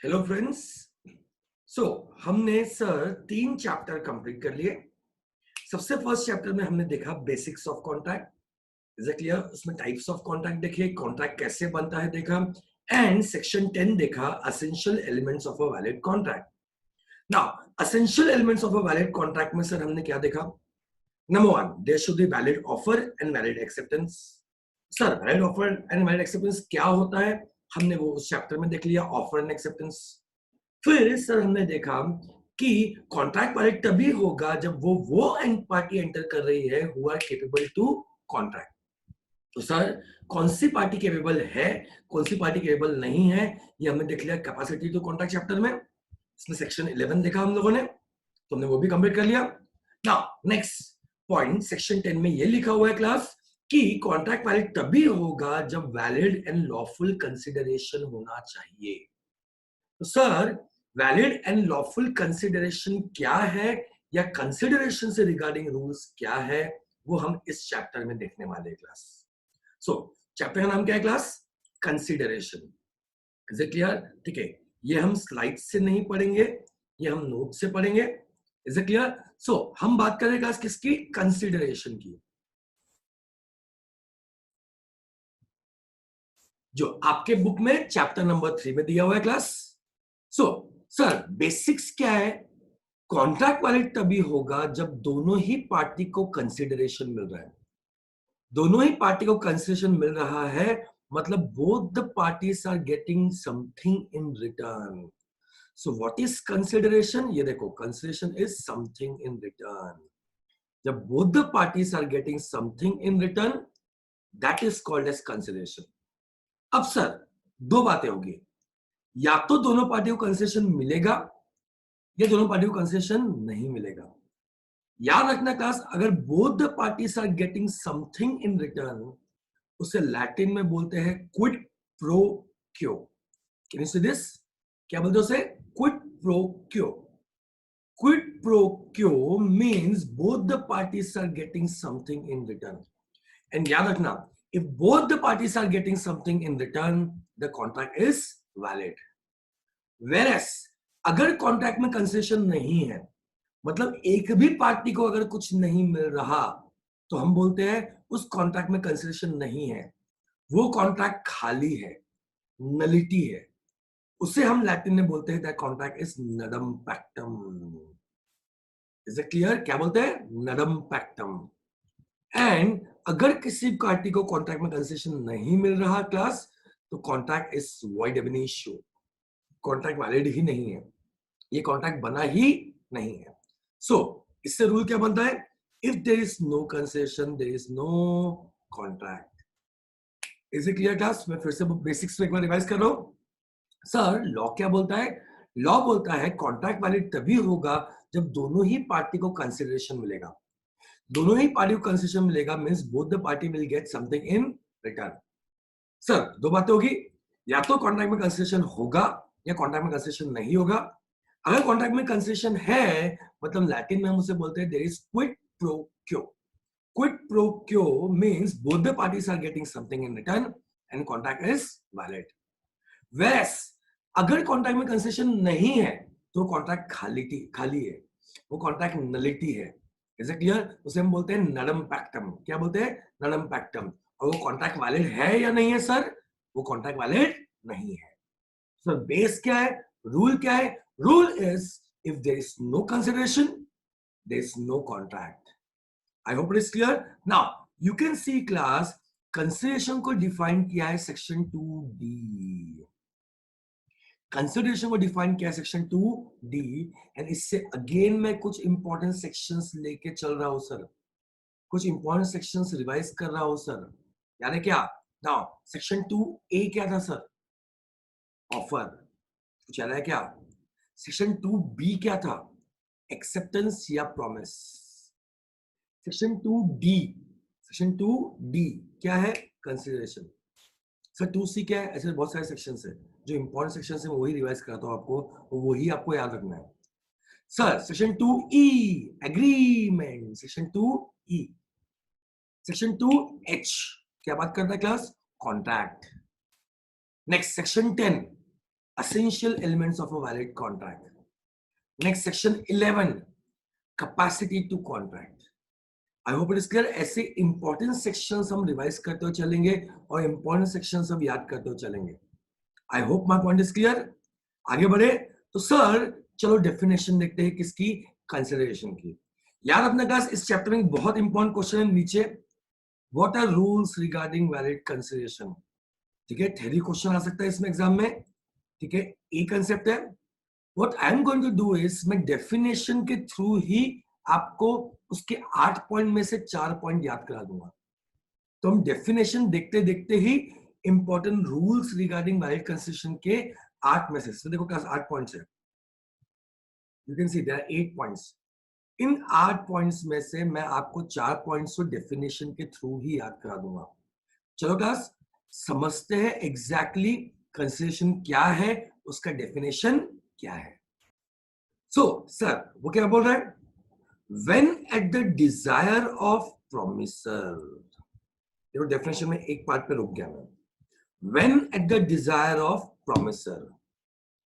Hello friends. सो हमने sir 3 chapter complete कर लिए। सबसे फर्स्ट चैप्टर में हमने देखा basics of contract. Is it clear? उसमें टाइप्स ऑफ कॉन्ट्रैक्ट देखे, कॉन्ट्रैक्ट कैसे बनता है देखा, एंड सेक्शन 10 देखा essential elements of a valid contract. Now essential elements of a valid contract में सर हमने क्या देखा? Number one, there should be valid offer and valid acceptance. Sir valid offer and valid acceptance क्या होता है? हमने वो उस चैप्टर में देख लिया, ऑफर एंड एक्सेप्टेंस। फिर सर हमने देखा कि कॉन्ट्रैक्ट वैलिड तभी होगा जब वो एंड पार्टी एंटर कर रही है who are capable to contract. तो सर कौन सी पार्टी केपेबल है, कौन सी पार्टी केपेबल नहीं है, ये हमने देख लिया कैपेसिटी टू कॉन्ट्रैक्ट चैप्टर में। इसमें सेक्शन 11 देखा हम लोगों ने, तो हमने वो भी कंप्लीट कर लिया। नाउ नेक्स्ट पॉइंट सेक्शन 10 में ये लिखा हुआ है क्लास कि कॉन्ट्रैक्ट वैलिड तभी होगा जब वैलिड एंड लॉफुल कंसिडरेशन होना चाहिए। तो sir valid and lawful consideration क्या है, या कंसिडरेशन से रिगार्डिंग रूल्स क्या है, वो हम इस चैप्टर में देखने वाले हैं क्लास। सो चैप्टर का नाम क्या है class? Consideration. Is it clear? ठीक है, ये हम स्लाइड से नहीं पढ़ेंगे, ये हम नोट से पढ़ेंगे। Is it clear? सो हम बात करें क्लास किसकी? कंसिडरेशन की, जो आपके बुक में चैप्टर नंबर 3 में दिया हुआ है क्लास। सो सर बेसिक्स क्या है? कॉन्ट्रैक्ट वैलिड तभी होगा जब दोनों ही पार्टी को कंसिडरेशन मिल रहा है। दोनों ही पार्टी को कंसिडरेशन मिल रहा है, मतलब both the parties are getting something in return. So what is consideration? ये देखो, consideration is something in return. जब both the parties are getting something in return, that is called as consideration. अब sir दो बातें होगी, या तो दोनों पार्टियों को कंसेशन मिलेगा या दोनों पार्टियों को कंसेशन नहीं मिलेगा। याद रखना क्लास, अगर both the parties are getting something in return, उसे लैटिन में बोलते हैं quid pro quo. Can you see this? क्या बोलते हैं उसे? Quid pro quo. Quid pro quo means both the parties are getting something in return. And याद रखना, if both the parties are getting something in return, the contract is valid. Whereas अगर contract में concession नहीं है, मतलब एक भी party को अगर कुछ नहीं मिल रहा, तो हम बोलते हैं उस कॉन्ट्रैक्ट में कंसेशन नहीं है, वो कॉन्ट्रैक्ट खाली है, नलिटी है। उसे हम लैटिन में बोलते हैं दैट कॉन्ट्रैक्ट इज नडम पैक्टम। Is it clear? क्या बोलते हैं? नडम पैक्टम। एंड अगर किसी पार्टी को कॉन्ट्रैक्ट में कंसेशन नहीं मिल रहा क्लास, तो कॉन्ट्रैक्ट इज वॉइड एब इनिशियो। कॉन्ट्रैक्ट वैलिड ही नहीं है, ये कॉन्ट्रैक्ट बना ही नहीं है। सो इससे रूल क्या बनता है? If there is no concession, there is no contract. Is it clear class? मैं फिर से बेसिक्स में एक बार रिवाइज कर रहा हूं। सर लॉ क्या बोलता है? लॉ बोलता है कॉन्ट्रैक्ट वैलिड तभी होगा जब दोनों ही पार्टी को कंसिडरेशन मिलेगा। दोनों ही पार्टी को कंसेशन मिलेगा means both the party will get something in return. Sir दो बातें होगी, या तो कॉन्ट्रैक्ट में कंसेशन होगा या कॉन्ट्रैक्ट में कंसेशन नहीं होगा। अगर कॉन्ट्रैक्ट में कंसेशन है, मतलब लैटिन में हम उसे बोलते हैं there is quid pro quo. Quid pro quo means both the parties are getting something in return and contract is valid. Whereas अगर कॉन्ट्रैक्ट में कंसेशन नहीं है, तो कॉन्ट्रैक्ट खाली है, वो कॉन्ट्रैक्ट नलिटी है। Is it clear? उसे हम बोलते हैं नडम पैक्टम। क्या बोलते हैं? नडम पैक्टम। और वो कॉन्ट्रैक्ट वैलिड है या नहीं है सर? वो कॉन्ट्रैक्ट वैलिड नहीं है। सर बेस क्या है, रूल क्या है? Rule is if there is no consideration, there is no contract. I hope it is clear. Now you can see class, consideration को डिफाइन किया है सेक्शन 2D। कंसिडरेशन को डिफाइन किया सेक्शन 2D। एंड इससे again मैं कुछ important sections लेके चल रहा हूं सर, कुछ इंपॉर्टेंट सेक्शंस रिवाइज कर रहा हूं सर। यानी क्या? नाउ सेक्शन 2A क्या था सर? ऑफर। कुछ याद है क्या? सेक्शन 2B क्या था? एक्सेप्टेंस या promise. Section 2D, section 2D क्या है? कंसिडरेशन। सर 2C क्या है? ऐसे बहुत सारे सेक्शंस है, जो इंपॉर्टेंट सेक्शंस है वही रिवाइज कराता हूं आपको, वही आपको याद रखना है। Sir section 2E agreement, section 2E। Section 2H क्या बात करता है class? Contract. Next section 10 essential elements of a valid contract. Next, section 11, capacity to contract. I hope it is clear. ऐसे इंपॉर्टेंट सेक्शंस हम रिवाइज करते हुए चलेंगे और इंपॉर्टेंट सेक्शंस हम याद करते हुए चलेंगे. I hope my point is clear. आगे बढ़े तो सर चलो डेफिनेशन देखते हैं किसकी, कंसिडरेशन की. याद रखना क्लास, इस चैप्टर में बहुत इंपॉर्टेंट क्वेश्चन है नीचे, what are rules regarding valid consideration. ठीक है, थ्योरी क्वेश्चन आ सकता है इसमें एग्जाम में. ठीक है, ये कंसेप्ट है. What I am going to do is, मैं डेफिनेशन के थ्रू ही आपको उसके 8 पॉइंट में से 4 पॉइंट याद करा दूंगा. तो हम डेफिनेशन देखते देखते ही important rules regarding valid consideration के 8 में से देखो क्लास 8 पॉइंट्स है. You can see there are 8 points. इन 8 पॉइंट्स में से मैं आपको 4 पॉइंट्स को डेफिनेशन के थ्रू ही याद करा दूंगा. चलो क्लास समझते हैं एग्जैक्टली कंसिडरेशन क्या है, उसका डेफिनेशन क्या है. सो सर वो क्या बोल रहा है, when at the desire of promisor. देखो डेफिनेशन में एक पार्ट पे रुक गया मैं. when at the desire of promisor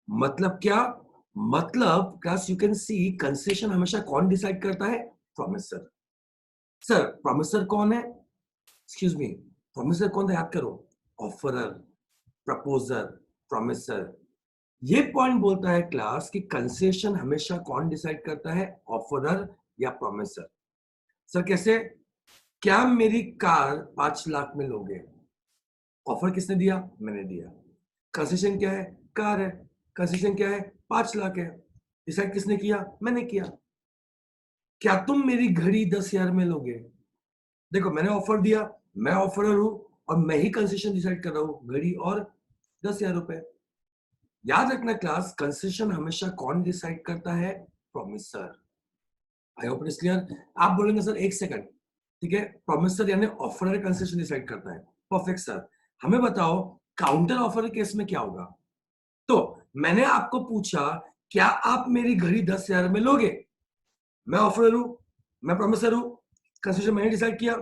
मतलब क्या, मतलब class you can C concession हमेशा कौन डिसाइड करता है, प्रॉमिसर. सर प्रॉमिसर कौन है, एक्सक्यूज मी, प्रॉमिसर कौन था याद करो, ऑफरर, प्रपोजर, प्रॉमिसर. ये पॉइंट बोलता है क्लास कि कंसेशन हमेशा कौन डिसाइड करता है, ऑफरर या प्रॉमिसर. सर कैसे, क्या मेरी कार 5 लाख में लोगे, ऑफर किसने दिया, मैंने दिया. कंसेशन क्या है, कार है. कंसेशन क्या है, 5 लाख है. डिसाइड किसने किया, मैंने किया. क्या तुम मेरी घड़ी 10,000 में लोगे, देखो मैंने ऑफर दिया, मैं ऑफरर हूं और मैं ही कंसेशन डिसाइड कर रहा हूं, घड़ी और 10,000 रुपए. याद रखना क्लास, कंसेशन हमेशा कौन डिसाइड करता है, promiser. I hope it is clear. आप बोलेंगे सर एक सेकंड, ठीक है, प्रॉमिसर यानी ऑफरर कंसेशन डिसाइड करता है. परफेक्ट सर, हमें बताओ काउंटर ऑफर केस में क्या होगा. तो मैंने आपको पूछा क्या आप मेरी घड़ी 10,000 में लोगे, मैं ऑफरर हूं, मैं प्रॉमिसर हूं, कंसेशन मैंने डिसाइड किया.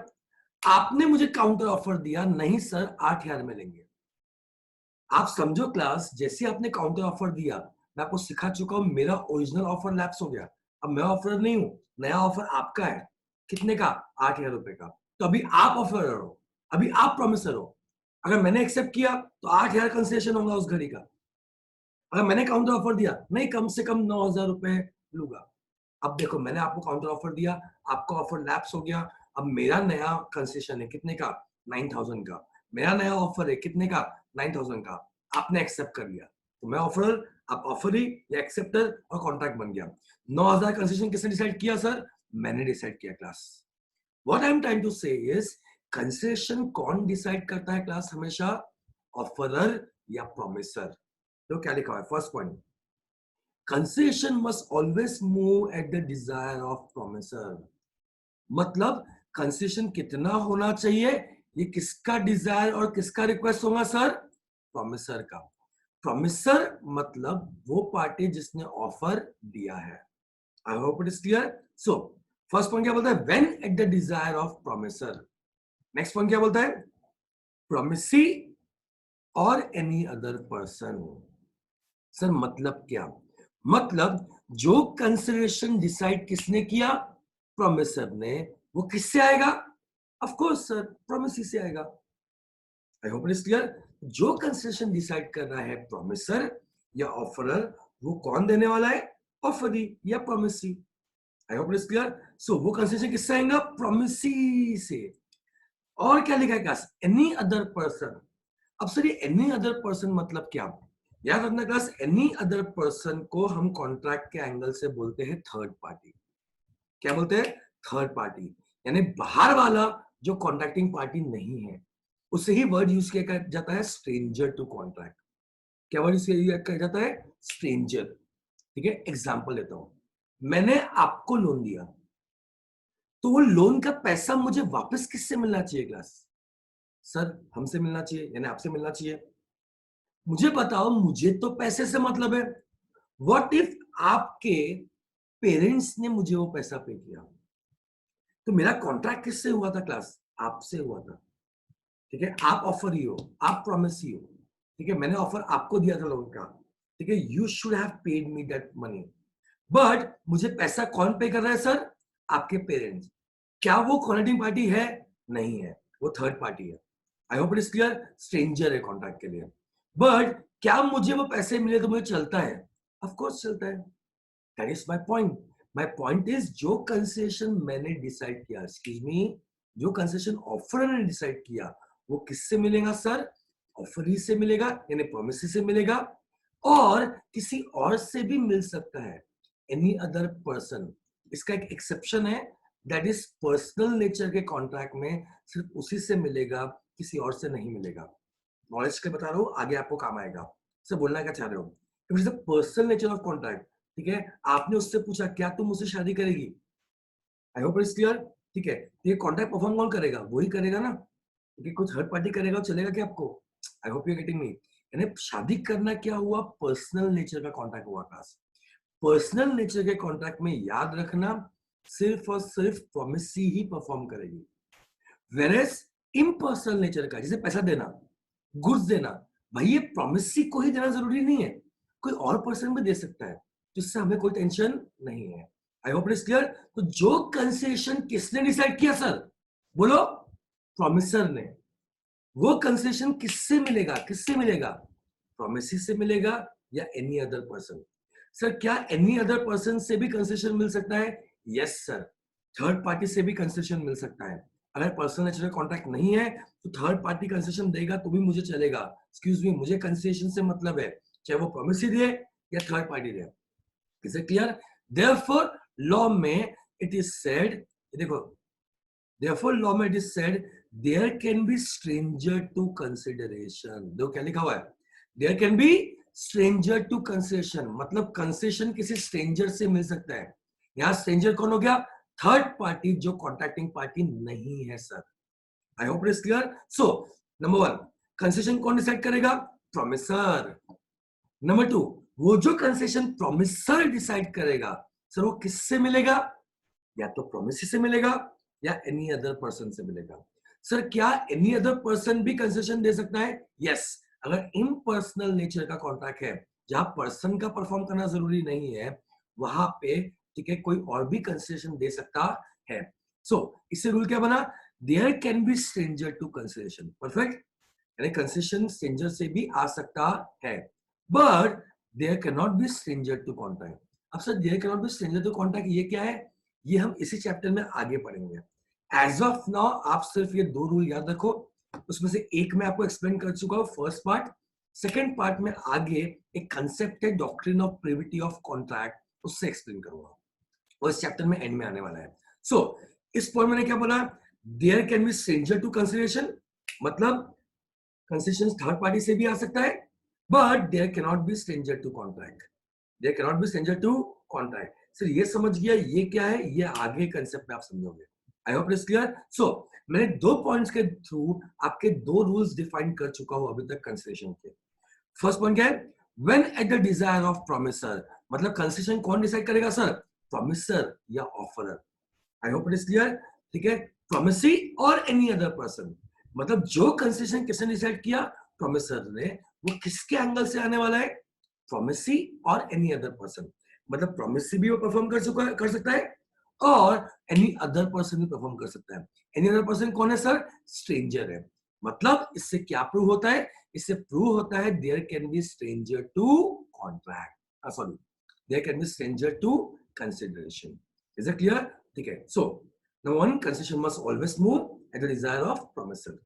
आपने मुझे काउंटर ऑफर दिया, नहीं सर 8,000 में लेंगे. आप समझो क्लास, जैसे आपने काउंटर ऑफर दिया, मैं आपको सिखा चुका हूं, मेरा ओरिजिनल ऑफर लैप्स हो गया. अब मैं ऑफर नहीं हूं, नया ऑफर आपका है. कितने का, 8,000 रुपए का. तो अभी आप ऑफर हो, अभी आप प्रॉमिसर हो. अगर मैंने एक्सेप्ट किया तो 8,000 कंसेशन होगा उस घड़ी का. अगर मैंने काउंटर ऑफर दिया, नहीं कम से कम 9,000 रुपए लूंगा. अब देखो मैंने आपको काउंटर ऑफर दिया, आपका ऑफर लैप्स हो गया. अब मेरा नया कंसेशन है कितने का, 9,000 का. मेरा नया ऑफर है कितने का, 9,000 का. आपने एक्सेप्ट कर लिया, तो मैं ऑफर, आप ऑफरी या एक्सेप्टर और कॉन्ट्रैक्ट बन गया. 9,000 कंसेशन किसने डिसाइड किया सर, मैंने डिसाइड किया class. What I am trying to say is, concession कौन डिसाइड करता है क्लास, हमेशा ऑफरर या प्रॉमिसर. तो क्या लिखा है first point, concession must always move at the desire of promiser. मतलब कंसेशन कितना होना चाहिए, ये किसका डिजायर और किसका रिक्वेस्ट होगा सर, प्रॉमिसर का. प्रॉमिसर मतलब वो पार्टी जिसने ऑफर दिया है. I hope it is clear. So first point क्या बोलता है, when eight the desire of promiser. Next point क्या बोलता है, प्रॉमिसी और एनी अदर पर्सन. सर मतलब क्या, मतलब जो कंसिडरेशन डिसाइड किसने किया, प्रॉमिसर ने, वो किससे आएगा, ऑफ कोर्स सर प्रॉमिसी से आएगा. आई होप इट इज क्लियर. जो कंसिडरेशन डिसाइड कर रहा है प्रॉमिसर या ऑफरर, वो कौन देने वाला है, ऑफरी या promisee. I hope it is clear. So वो कंसिडरेशन किससे आएगा, प्रॉमिसी से. और क्या लिखा है क्लास, एनी अदर पर्सन. अब सर ये एनी अदर पर्सन मतलब क्या, याद रखना क्लास, एनी अदर पर्सन को हम कॉन्ट्रैक्ट के एंगल से बोलते हैं थर्ड पार्टी. क्या बोलते हैं, थर्ड पार्टी, यानी बाहर वाला जो कॉन्ट्रैक्टिंग पार्टी नहीं है, उसे ही वर्ड यूज किया जाता है स्ट्रेंजर टू कॉन्ट्रैक्ट. क्या वर्ड यूज किया जाता है, स्ट्रेंजर. ठीक है, एग्जांपल लेता हूं, मैंने आपको लोन दिया, तो वो लोन का पैसा मुझे वापस किससे मिलना चाहिए क्लास, सर हमसे मिलना चाहिए, यानी आपसे मिलना चाहिए. मुझे बताओ, मुझे तो पैसे से मतलब है. व्हाट इफ आपके पेरेंट्स ने मुझे वो पैसा पे किया, तो मेरा कॉन्ट्रैक्ट किससे हुआ था क्लास, आपसे हुआ था. ठीक है, आप ऑफर ही हो, आप प्रॉमिस ही हो. ठीक है, मैंने ऑफर आपको दिया था लोन का, ठीक है, you should have paid me that money, but मुझे पैसा कौन पे कर रहा है सर? आपके पेरेंट्स। क्या वो कॉन्ट्रैक्टिंग पार्टी है? नहीं है, वो थर्ड पार्टी है। I hope it is clear, stranger है कॉन्ट्रैक्ट के लिए। बट क्या मुझे वो पैसे मिले तो मुझे चलता है? ऑफ कोर्स चलता है। That is my point. My point is जो कंसेशन मैंने डिसाइड किया, एक्सक्यूज मी, जो कंसेशन ऑफर ने डिसाइड किया, वो किससे मिलेगा सर? ऑफरी से मिलेगा, यानी प्रोमिस से मिलेगा, और किसी और से भी मिल सकता है, एनी अदर पर्सन। इसका एक एक्सेप्शन है, दैट इज पर्सनल नेचर के कॉन्ट्रैक्ट में सिर्फ उसी से मिलेगा, किसी और से नहीं मिलेगा। नॉलेज के बता रहा हूँ, आगे आपको काम आएगा। सर बोलना क्या चाह रहे हो? It is the personal nature of contract. ठीक है, आपने उससे पूछा क्या तुम मुझसे शादी करेगी? आई होप इट्स क्लियर। ठीक है, ये कॉन्ट्रैक्ट परफॉर्म कौन करेगा? वही करेगा ना, क्योंकि कोई थर्ड पार्टी करेगा चलेगा क्या आपको? I hope you are getting me. यानी शादी करना क्या हुआ? पर्सनल नेचर का कॉन्ट्रैक्ट हुआ क्लास। पर्सनल नेचर के कॉन्ट्रैक्ट में याद रखना, सिर्फ और सिर्फ प्रोमिसी ही परफॉर्म करेगी। वेरेस इम्पर्सनल नेचर का, जैसे पैसा देना, गुड्स देना, भाई ये प्रोमिसी को ही देना जरूरी नहीं है, कोई और पर्सन भी दे सकता है, जिससे हमें कोई टेंशन नहीं है। I hope it is clear. तो जो कंसेशन किसने डिसाइड किया सर? बोलो, प्रोमिसर ने। वो कंसेशन किससे मिलेगा? किससे मिलेगा? प्रोमिसी से मिलेगा या एनी अदर पर्सन? सर क्या एनी अदर पर्सन से भी कंसेशन मिल सकता है? यस सर, थर्ड पार्टी से भी कंसेशन मिल सकता है। अगर पर्सनल नेचुरल कॉन्ट्रैक्ट नहीं है तो थर्ड पार्टी कंसेशन देगा तो भी मुझे चलेगा। एक्सक्यूज मी, मुझे कंसेशन से मतलब है, चाहे वो प्रोमिसी दे या third party they. Is it clear? Therefore law में इट इज सेड, देखो, therefore law में it is said there can be stranger to consideration। देखो क्या लिखा हुआ है, there can be stranger to consideration, मतलब कंसेशन किसी स्ट्रेंजर से मिल सकता है। यहाँ स्ट्रेंजर कौन हो गया? थर्ड पार्टी, जो कॉन्ट्रैक्टिंग पार्टी नहीं है sir. I hope it is clear. So number one, concession कौन डिसाइड करेगा? प्रोमिसर। नंबर टू, वो जो कंसेशन प्रोमिसर डिसाइड करेगा सर, वो किससे मिलेगा? या तो प्रोमिस से मिलेगा या एनी अदर पर्सन से मिलेगा। सर क्या एनी अदर पर्सन भी कंसेशन दे सकता है? यस, अगर इम्पर्सनल नेचर का कॉन्ट्रैक्ट है, जहां पर्सन का परफॉर्म करना जरूरी नहीं है, वहां पे ठीक है कोई और भी कंसेशन दे सकता है। सो इससे रूल क्या बना? There can be stranger to concession. Perfect, यानी कंसेशन स्ट्रेंजर से भी आ सकता है, but there can not be stranger to contract. अब sir there can not be stranger to contract ये क्या है? ये हम इसी चैप्टर में आगे पढ़ेंगे। एज ऑफ नाउ आप सिर्फ ये दो रूल याद रखो, उसमें से एक मैं आपको एक्सप्लेन कर चुका हूं, फर्स्ट पार्ट। सेकंड पार्ट में आगे एक कंसेप्ट है doctrine of privity of contract, उससे एक्सप्लेन करूंगा, और इस चैप्टर में एंड में आने वाला है। सो इस पॉइंट मैंने क्या बोला? There can be stranger to consideration, मतलब कंसेशन थर्ड पार्टी से भी आ सकता है, but there can not be stranger to contract. There can not be stranger to contract. Sir ये समझ गया, ये क्या है, ये आगे कंसेप्ट में आप समझोगे। I hope it's clear. So मैंने दो पॉइंट्स के थ्रू आपके दो रूल्स डिफाइन कर चुका हूं अभी तक कंसेशन के। फर्स्ट पॉइंट क्या है? When eight the desire of promisor, मतलब कंसेशन कौन डिसाइड करेगा सर? प्रोमिसर या offeror. I hope it is clear. ठीक है, प्रोमिसी और एनी अदर पर्सन, मतलब जो कंसेशन किसने डिसाइड किया? प्रोमिसर ने। वो किसके एंगल से आने वाला है? प्रोमिसी और एनी अदर पर्सन, मतलब प्रोमिसी भी वो परफॉर्म कर सकता है और एनी अदर पर्सन भी परफॉर्म कर सकता है। एनी अदर पर्सन कौन है सर? स्ट्रेंजर है। मतलब इससे क्या प्रूव होता है? इससे प्रूव होता है there can be stranger to contract, sorry, there can be stranger to consideration. Is it clear? ठीक है। So number one, concession must always move at the desire of promisor.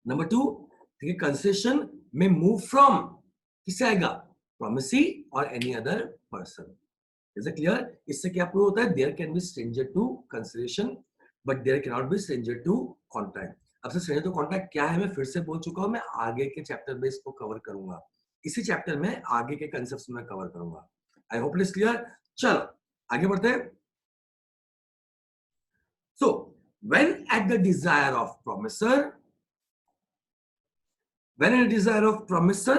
Number two, ठीक है, concession में move from किससे आएगा? Promisee और any other person. Is it clear? इससे क्या प्रूव होता है? There can be stranger to consideration but there can not be stranger to contract. अब से स्ट्रेंजर टू कॉन्ट्रैक्ट क्या है मैं फिर से बोल चुका हूं, मैं आगे के चैप्टर में इसको कवर करूंगा, इसी चैप्टर में आगे के कंसेप्ट्स में कवर करूंगा। आई होप इट इज क्लियर। चलो आगे बढ़ते हैं। So, when at the desire of promisor, when at the desire of promisor,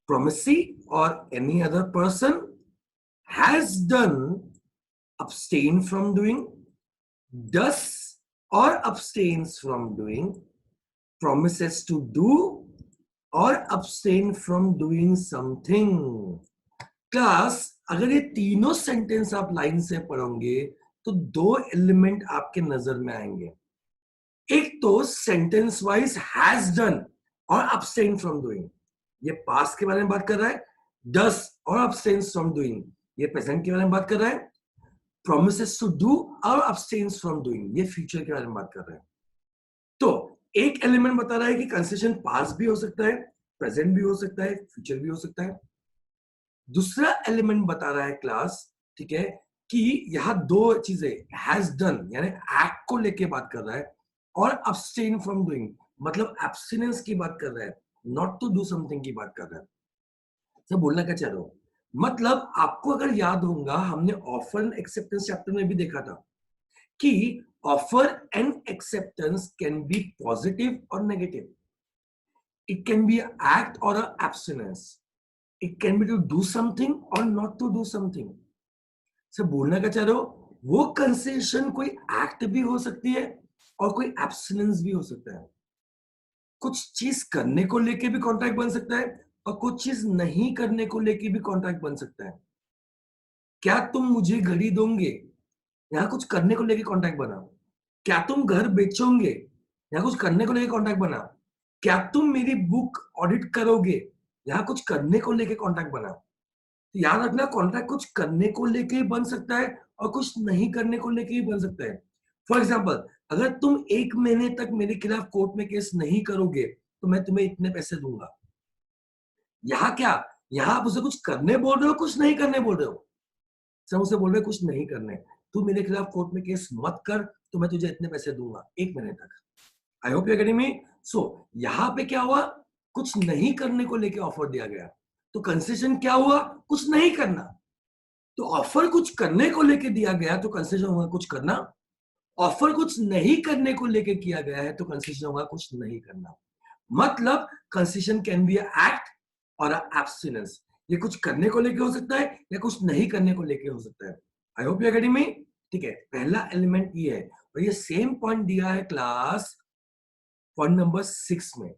promisee or any other person has done, abstain from doing, does or abstains from doing, promises to do और abstain from doing something। Class अगर ये तीनों sentence आप line से पढ़ोगे तो दो element आपके नजर में आएंगे। एक तो सेंटेंस वाइज हैज डन और abstain फ्रॉम डूइंग, ये पास्ट के बारे में बात कर रहा है। डस और abstains फ्रॉम डूइंग, ये प्रेजेंट के बारे में बात कर रहा है। promises to do और abstains from doing, ये फ्यूचर के बारे में बात कर रहा है। तो एक एलिमेंट बता रहा है कि कंसेशन पास्ट भी हो सकता है, प्रेजेंट भी हो सकता है, फ्यूचर भी हो सकता है। दूसरा एलिमेंट बता रहा है क्लास, ठीक है, कि यहां दो चीजें, हैज डन यानी एक्ट को लेके बात कर रहा है, और abstain फ्रॉम डूइंग मतलब एब्सटिनेंस की बात कर रहा है, नॉट टू डू समथिंग की बात कर रहा है। सब बोलना क्या चाह रहा हूं, मतलब आपको अगर याद होगा हमने ऑफर एंड एक्सेप्टेंस चैप्टर में भी देखा था कि offer and acceptance can be positive और negative. It can be act और abstinence, it can be to do something और नॉट टू डू समथिंग। सब बोलना क्या चाह रहे हो, वो कंसेशन कोई एक्ट भी हो सकती है और कोई एब्सटिनेंस भी हो सकता है। कुछ चीज करने को लेके भी कॉन्ट्रैक्ट बन सकता है और कुछ चीज नहीं करने को लेके भी कॉन्ट्रैक्ट बन सकता है। क्या तुम मुझे घड़ी दोगे, यहाँ कुछ करने को लेके कॉन्ट्रैक्ट बना। क्या तुम घर बेचोगे, यहाँ कुछ करने को लेके कॉन्ट्रैक्ट बना। क्या तुम मेरी बुक ऑडिट करोगे, यहाँ कुछ करने को लेके कॉन्ट्रैक्ट बना। तो याद रखना कॉन्ट्रैक्ट कुछ करने को लेके ही बन सकता है और कुछ नहीं करने को लेके ही बन सकता है। फॉर एग्जाम्पल, अगर तुम 1 महीने तक मेरे खिलाफ कोर्ट में केस नहीं करोगे तो मैं तुम्हें इतने पैसे दूंगा। यहाँ क्या, यहाँ आप उसे कुछ करने बोल रहे हो, कुछ नहीं करने बोल रहे हो। सब उसे बोल रहे कुछ नहीं करने, तू मेरे खिलाफ कोर्ट में केस मत कर तो मैं तुझे इतने पैसे दूंगा 1 महीने तक। I hope you getting me. So यहाँ पे क्या हुआ, कुछ नहीं करने को लेके ऑफर दिया गया, तो कंसेशन क्या हुआ, कुछ नहीं करना। तो ऑफर कुछ करने को लेके दिया गया तो कंसेशन होगा कुछ करना। ऑफर कुछ नहीं करने को लेके किया गया है तो कंसेशन होगा कुछ नहीं करना। मतलब कंसेशन कैन बी एक्ट और एब्स्टिनेंस, ये कुछ करने को लेके हो सकता है या कुछ नहीं करने को लेके हो सकता है। I hope you are getting me. ठीक है, पहला एलिमेंट ये है और ये सेम पॉइंट दिया है क्लास पॉइंट नंबर 6 में।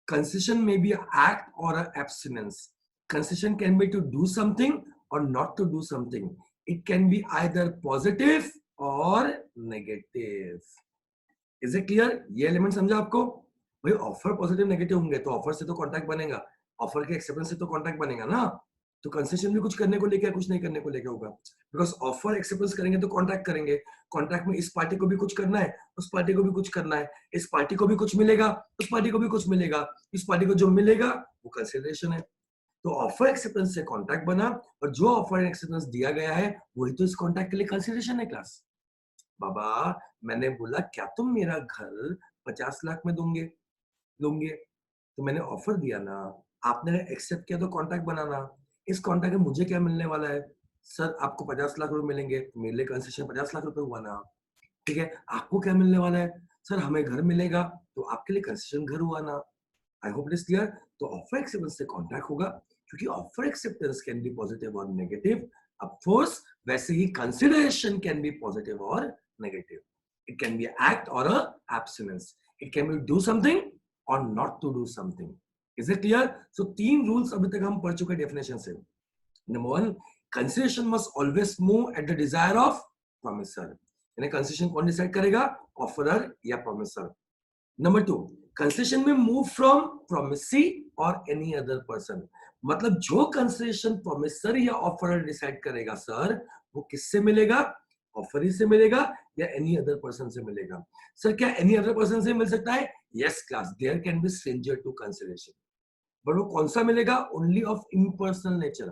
कंसेशन में बी एक्ट और abstinence. Concession can be to do something और not to do something. It can be either positive और नेगेटिव। इज इट क्लियर, ये एलिमेंट समझा आपको। भाई ऑफर पॉजिटिव नेगेटिव होंगे तो ऑफर से तो कॉन्ट्रैक्ट बनेगा, ऑफर के एक्सेप्टेंस से तो कॉन्ट्रैक्ट बनेगा ना। तो कंसेशन भी कुछ करने को लेके कुछ नहीं करने को लेके होगा, बिकॉज ऑफर एक्सेप्टेंस करेंगे तो कॉन्ट्रैक्ट करेंगे। कॉन्ट्रैक्ट में इस पार्टी को भी कुछ करना है, उस पार्टी को भी कुछ करना है, इस पार्टी को भी कुछ मिलेगा, उस पार्टी को भी कुछ मिलेगा, इस पार्टी को जो मिलेगा वो कंसिडरेशन है। तो ऑफर एक्सेप्टेंस से कॉन्ट्रैक्ट बना और जो ऑफर एक्सेप्टेंस दिया गया है वही तो इस कॉन्ट्रैक्ट के लिए कंसिडरेशन है क्लास। बाबा मैंने बोला क्या तुम मेरा घर 50 लाख में दोगे, तो मैंने ऑफर दिया ना, आपने एक्सेप्ट किया तो कॉन्ट्रैक्ट बनाना। इस कॉन्ट्रैक्ट में मुझे क्या मिलने वाला है, सर आपको 50 लाख रुपए मिलेंगे, तो मेरे लिए कंसेशन 50 लाख रुपए हुआ ना। ठीक है, आपको क्या मिलने वाला है, सर हमें घर मिलेगा, तो आपके लिए कंसेशन घर हुआ ना। I hope it is clear. तो ऑफर एक्सेप्टेंस से कॉन्ट्रैक्ट होगा, क्योंकि offer acceptance can be positive और नेगेटिव। ऑफ कोर्स वैसे ही कंसिडरेशन कैन बी पॉजिटिव और negative. It can be act और abstinence, it can be do something और not to do something. Is it clear. So 3 rules अभी तक हम पढ़ चुके डेफिनेशन से। Number 1, consideration must always move at the desire of promisor, यानी consideration कौन डिसाइड करेगा, ऑफरर या प्रोमिसर। नंबर 2, कंसेशन में मूव फ्रॉम प्रोमिसी और एनी अदर पर्सन, मतलब जो कंसेशन प्रोमिसर या ऑफरर डिसाइड करेगा सर, वो किससे मिलेगा, ऑफरी से मिलेगा या एनी अदर पर्सन से मिलेगा। सर क्या एनी अदर पर्सन से मिल सकता है, yes class, there can be stranger to consideration, but वो कौन सा मिलेगा, only of impersonal nature.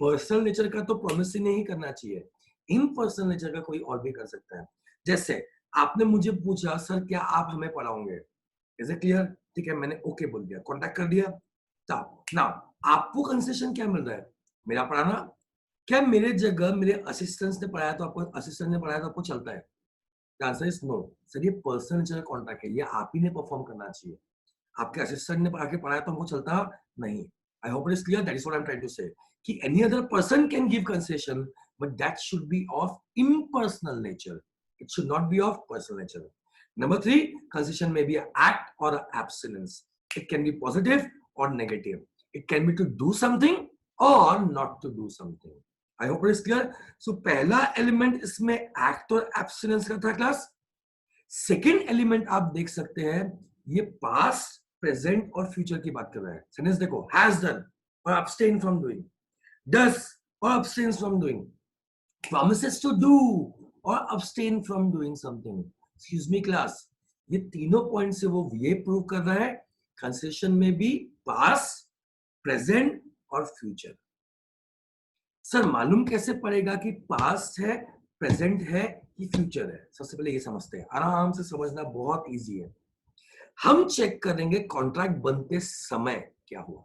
Personal nature का तो प्रोमिस ही नहीं करना चाहिए, इम्पर्सनल नेचर का कोई और भी कर सकता है। जैसे आपने मुझे पूछा सर क्या आप हमें पढ़ाओगे, इज इट क्लियर, ठीक है, मैंने ओके बोल दिया, कॉन्टैक्ट कर दिया। नाउ आपको कंसेशन क्या मिल रहा है, मेरा पढ़ाना। क्या मेरे जगह मेरे असिस्टेंट ने पढ़ाया तो आपको, असिस्टेंट ने पढ़ाया तो आपको चलता है, आंसर इज नो सर, ये पर्सनल नेचर कॉन्ट्रैक्ट है, ये आप ही ने परफॉर्म करना चाहिए। आपके असिस्टेंट ने आके पढ़ाया तो हमको चलता नहीं। I hope it is clear, that is what I am trying to say, कि any other person can give concession but that should be of impersonal nature, it should not be of personal nature. Number 3, concession may be an act or an abstinence. It can be positive और negative. It can be to do something और not to do something. I hope it is clear. So पहला element इसमें act और abstinence का था class. Second element आप देख सकते हैं, ये पास्ट, प्रेजेंट और फ्यूचर की बात कर रहा है. सेंटेंस देखो, हैज डन और abstain from doing, does or abstains from doing, promises to do or abstain from doing something. Excuse me class, ये तीनों पॉइंट से वो ये प्रूव कर रहा है कंसेशन में भी पास्ट, प्रेजेंट और फ्यूचर. सर मालूम कैसे पड़ेगा कि पास्ट है, प्रेजेंट है कि फ्यूचर है? सबसे पहले ये समझते हैं, आराम से समझना बहुत इजी है. हम चेक करेंगे कॉन्ट्रैक्ट बनते समय क्या हुआ.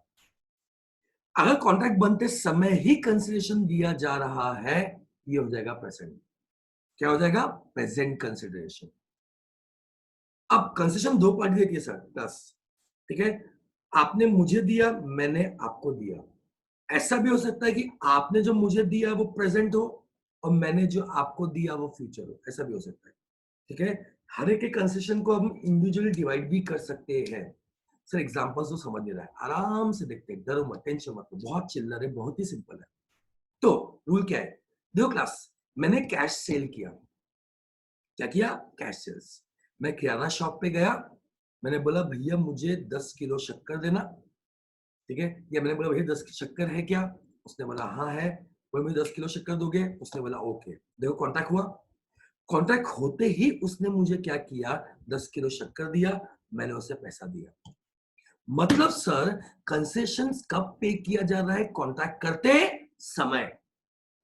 अगर कॉन्ट्रैक्ट बनते समय ही कंसिडरेशन दिया जा रहा है, ये हो जाएगा प्रेजेंट. क्या हो जाएगा? Present consideration. अब कंसेशन दो पार्टी देती है सर, प्लस, ठीक है, आपने मुझे दिया, मैंने आपको दिया. ऐसा भी हो सकता है कि आपने जो मुझे दिया वो प्रेजेंट हो और मैंने जो आपको दिया वो फ्यूचर हो. ऐसा भी हो सकता है. ठीक है, हर एक के कंसेशन को हम इंडिविजुअली डिवाइड भी कर सकते हैं. सर एग्जांपल्स तो समझ नहीं रहा है, आराम से देखते हैं, डरो मत, टेंशन मत लो, बहुत चिल्लर है, बहुत ही सिंपल है. तो रूल क्या है? देखो क्लास, मैंने कैश सेल किया. क्या किया? Cash sales. मैं किराना शॉप पे गया, मैंने बोला भैया मुझे 10 किलो शक्कर देना. ठीक है, या मैंने बोला भैया 10 की शक्कर है क्या? उसने बोला हाँ है. बोले मुझे 10 किलो शक्कर दोगे? उसने बोला ओके. देखो कॉन्टैक्ट हुआ. कॉन्ट्रैक्ट होते ही उसने मुझे क्या किया? 10 किलो शक्कर दिया, मैंने उसे पैसा दिया. मतलब सर कंसेशन कब पे किया जा रहा है? कॉन्ट्रैक्ट करते समय.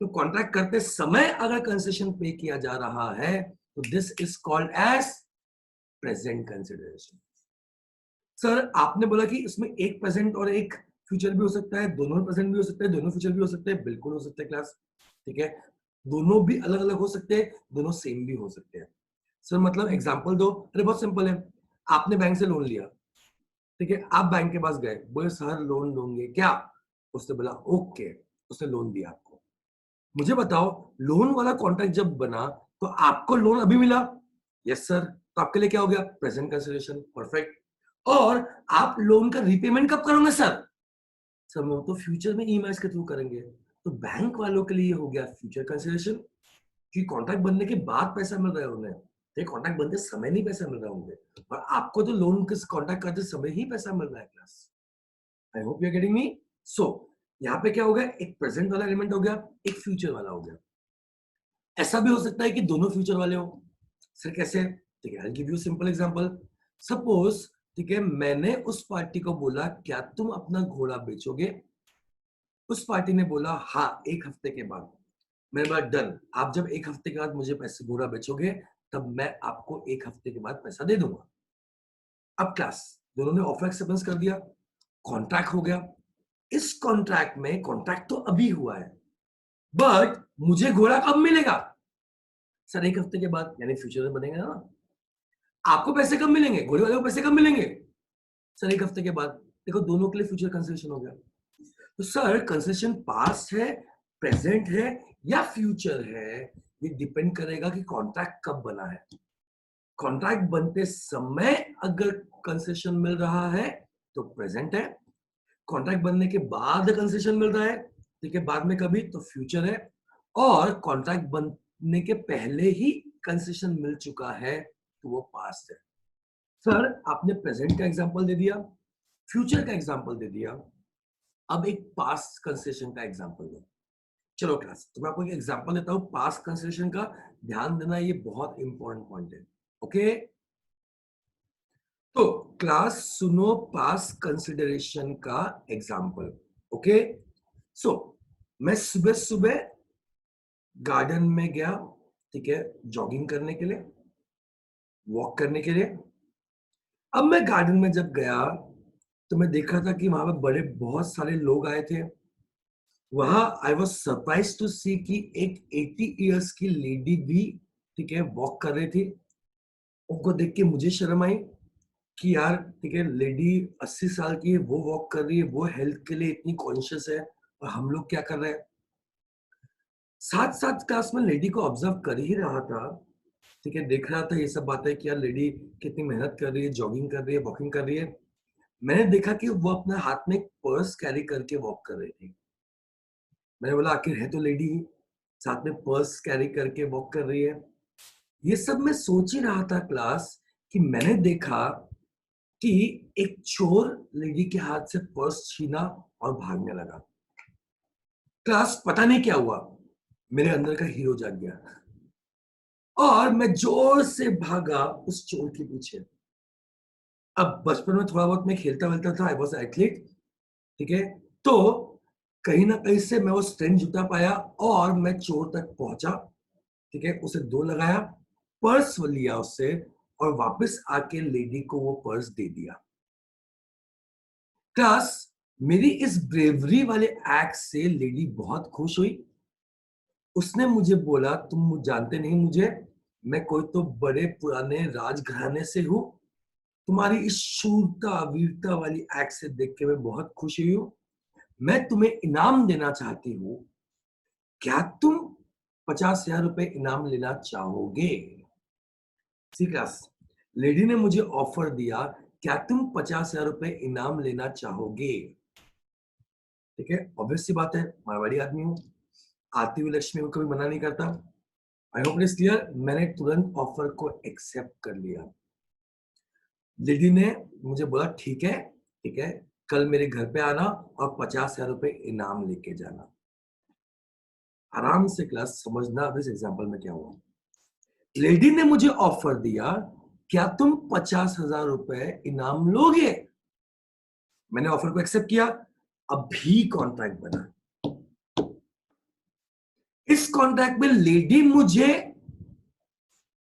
तो कॉन्ट्रैक्ट करते समय अगर कंसेशन पे किया जा रहा है तो this is called as present consideration. Sir आपने बोला कि इसमें एक प्रेजेंट और एक फ्यूचर भी हो सकता है, दोनों प्रेजेंट भी हो सकते हैं, दोनों फ्यूचर भी हो सकते हैं. बिल्कुल हो सकते हैं क्लास. ठीक है, दोनों भी अलग अलग हो सकते हैं, दोनों सेम भी हो सकते हैं. सर मतलब एग्जांपल दो. अरे बहुत सिंपल है, आपने बैंक से लोन लिया. ठीक है, आप बैंक के पास गए, बोले सर लोन दोगे क्या? उसने बोला ओके, उसने लोन दिया आपको. मुझे बताओ, लोन वाला कॉन्ट्रैक्ट जब बना तो आपको लोन अभी मिला? Yes sir. तो आपके लिए क्या हो गया? Present consideration. परफेक्ट. और आप लोन का रीपेमेंट कब करोगे सर? सर वो तो फ्यूचर में ईएमआई के थ्रू करेंगे. तो बैंक वालों के लिए हो गया फ्यूचर कंसिडरेशन, कि कॉन्ट्रैक्ट बनने के बाद पैसा मिल रहा है उन्हें. कॉन्ट्रैक्ट बनते समय नहीं पैसा मिल रहा होंगे, और आपको तो लोन के कॉन्ट्रैक्ट करते समय ही पैसा मिल रहा है class. I hope you are getting me. So यहाँ पे क्या हो गया? एक प्रेजेंट वाला एलिमेंट हो गया, एक फ्यूचर वाला हो गया. ऐसा भी हो सकता है कि दोनों फ्यूचर वाले हो. सर कैसे? ठीक है, I give you simple example. Suppose, ठीक है, मैंने उस पार्टी को बोला क्या तुम अपना घोड़ा बेचोगे? उस पार्टी ने बोला हाँ, एक हफ्ते के बाद. मैंने बोला डन, आप जब एक हफ्ते के बाद मुझे पैसे घोड़ा बेचोगे तब मैं आपको एक हफ्ते के बाद पैसा दे दूंगा. अब क्लास, दोनों ने ऑफर एक्सेप्टेंस कर दिया, कॉन्ट्रैक्ट हो गया. इस कॉन्ट्रैक्ट में, कॉन्ट्रैक्ट तो अभी हुआ है, बट मुझे घोड़ा कब मिलेगा? सर एक हफ्ते के बाद, यानी फ्यूचर में बनेगा ना. आपको पैसे कब मिलेंगे? घोड़े वाले को पैसे कब मिलेंगे? सर एक हफ्ते के बाद. देखो दोनों के लिए फ्यूचर कंसिडरेशन हो गया. तो सर कंसेशन पास्ट है, प्रेजेंट है या फ्यूचर है, ये डिपेंड करेगा कि कॉन्ट्रैक्ट कब बना है. कॉन्ट्रैक्ट बनते समय अगर कंसेशन मिल रहा है तो प्रेजेंट है. कॉन्ट्रैक्ट बनने के बाद कंसेशन मिल रहा है, ठीक है, बाद में कभी, तो फ्यूचर है. और कॉन्ट्रैक्ट बनने के पहले ही कंसेशन मिल चुका है तो वो पास्ट है. सर आपने प्रेजेंट का एग्जांपल दे दिया, फ्यूचर का एग्जांपल दे दिया, अब एक पास्ट कंसेशन का एग्जांपल दो. चलो क्लास, तो मैं आपको एक एग्जांपल देता हूं पास्ट कंसिडरेशन का. ध्यान देना, ये बहुत इंपॉर्टेंट पॉइंट है. ओके, तो क्लास सुनो पास्ट कंसिडरेशन का एग्जांपल. ओके, सो मैं सुबह सुबह गार्डन में गया, ठीक है, जॉगिंग करने के लिए, वॉक करने के लिए. अब मैं गार्डन में जब गया तो मैं देख रहा था कि वहां पे बहुत सारे लोग आए थे. वहां आई वॉज सरप्राइज टू सी कि एक 80 इयर्स की लेडी भी, ठीक है, वॉक कर रही थी. उनको देख के मुझे शर्म आई कि यार, ठीक है, लेडी 80 साल की है, वो वॉक कर रही है, वो हेल्थ के लिए इतनी कॉन्शियस है, और हम लोग क्या कर रहे हैं. साथ साथ क्लास में लेडी को ऑब्जर्व कर ही रहा था. ठीक है, देख रहा था ये सब बातें कि यार लेडी कितनी मेहनत कर रही है, जॉगिंग कर रही है, वॉकिंग कर रही है. मैंने देखा कि वो अपने हाथ में एक पर्स कैरी करके वॉक कर रही थी। मैंने बोला आखिर है तो लेडी ही, साथ में पर्स कैरी करके वॉक कर रही है। ये सब मैं सोच ही रहा था क्लास कि मैंने देखा कि एक चोर लेडी के हाथ से पर्स छीना और भागने लगा। क्लास पता नहीं क्या हुआ, मेरे अंदर का हीरो जाग गया और मैं जोर से भागा उस चोर के पीछे। अब बचपन में थोड़ा बहुत मैं खेलता वेलता था, आई वॉज एथलीट, ठीक है। तो कहीं ना कहीं से मैं वो स्ट्रेंथ जुटा पाया और मैं चोर तक पहुंचा, ठीक है। उसे दो लगाया, पर्स लिया उससे और वापस आके लेडी को वो पर्स दे दिया। क्लास, मेरी इस ब्रेवरी वाले एक्ट से लेडी बहुत खुश हुई। उसने मुझे बोला तुम जानते नहीं मुझे, मैं कोई तो बड़े पुराने राजघराने से हूं। तुम्हारी इस शूरता वीरता वाली एक्ट से देख के मैं बहुत खुश हुई हूं। मैं तुम्हें इनाम देना चाहती हूँ, क्या तुम 50,000 रुपए इनाम लेना चाहोगे? सी क्लास, लेडी ने मुझे ऑफर दिया, क्या तुम 50,000 रुपए इनाम लेना चाहोगे? ठीक है, ऑब्वियस सी बात है, मारवाड़ी आदमी हूँ, आती हुई लक्ष्मी को कभी मना नहीं करता। आई होप इट्स क्लियर। मैंने तुरंत ऑफर को एक्सेप्ट कर लिया। लेडी ने मुझे बोला ठीक है, ठीक है, कल मेरे घर पे आना और 50,000 रुपए इनाम लेके जाना। आराम से क्लास समझना अब इस एग्जाम्पल में क्या हुआ। लेडी ने मुझे ऑफर दिया, क्या तुम 50,000 रुपए इनाम लोगे? मैंने ऑफर को एक्सेप्ट किया। अभी कॉन्ट्रैक्ट बना। इस कॉन्ट्रैक्ट में लेडी मुझे,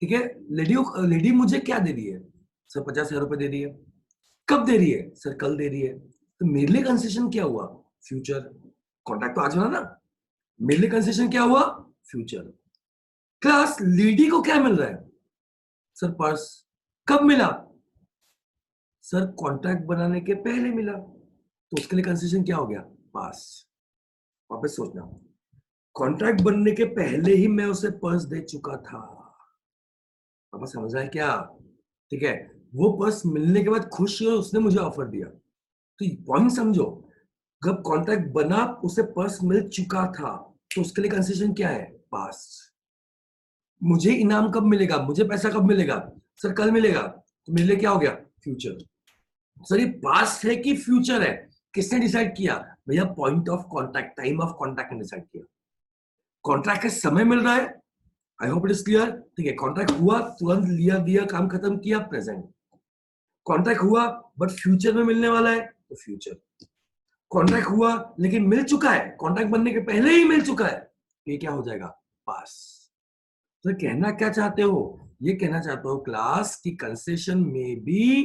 ठीक है, लेडी मुझे क्या दे रही है? सर 50,000 रुपए दे रही है। कब दे रही है? सर कल दे रही है। तो मेरे लिए कंसेशन क्या हुआ? फ्यूचर। कॉन्ट्रैक्ट तो आज बना ना, मेरे लिए कंसेशन क्या हुआ? फ्यूचर। क्लास, लेडी को क्या मिल रहा है? Sir purse. कब मिला? सर कॉन्ट्रैक्ट बनाने के पहले मिला, तो उसके लिए कंसेशन क्या हो गया? पास। वापस सोचना, कॉन्ट्रैक्ट बनने के पहले ही मैं उसे पर्स दे चुका था। पापा समझ रहा है क्या? ठीक है, वो पर्स मिलने के बाद खुश हुआ, उसने मुझे ऑफर दिया। तो पॉइंट समझो, जब कॉन्ट्रैक्ट बना उसे पर्स मिल चुका था, तो उसके लिए कंसेशन क्या है? पास। मुझे इनाम कब मिलेगा? मुझे पैसा कब मिलेगा? सर कल मिलेगा। तो मेरे लिए क्या हो गया? फ्यूचर। सर ये पास्ट है कि फ्यूचर है? किसने डिसाइड किया? भैया point of contact, time of contact ने डिसाइड किया। कॉन्ट्रैक्ट का समय मिल रहा है, I hope it is clear. ठीक है, कॉन्ट्रैक्ट हुआ, तुरंत लिया दिया, काम खत्म किया, प्रेजेंट। कॉन्ट्रैक्ट हुआ बट फ्यूचर में मिलने वाला है, तो फ्यूचर। कॉन्ट्रैक्ट हुआ लेकिन मिल चुका है, कॉन्ट्रैक्ट बनने के पहले ही मिल चुका है, ये क्या हो जाएगा? पास। तो कहना क्या चाहते हो? ये कहना चाहते हो क्लास की कंसेशन में भी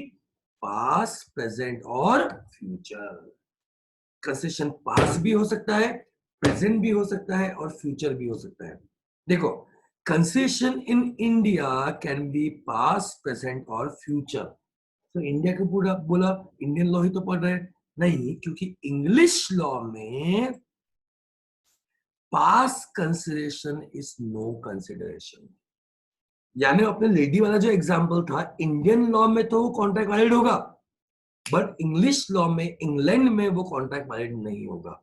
पास, प्रेजेंट और फ्यूचर। कंसेशन पास भी हो सकता है, प्रेजेंट भी हो सकता है और फ्यूचर भी हो सकता है। देखो, concession in India can be pass, present और फ्यूचर। तो इंडिया को पूरा बोला, इंडियन लॉ ही तो पढ़ रहे हैं। नहीं, क्योंकि इंग्लिश लॉ में पास कंसिडरेशन इज नो कंसिडरेशन। यानी अपने लेडी वाला जो एग्जांपल था, इंडियन लॉ में तो वो कॉन्ट्रैक्ट वैलिड होगा, बट इंग्लिश लॉ में, इंग्लैंड में वो कॉन्ट्रैक्ट वैलिड नहीं होगा।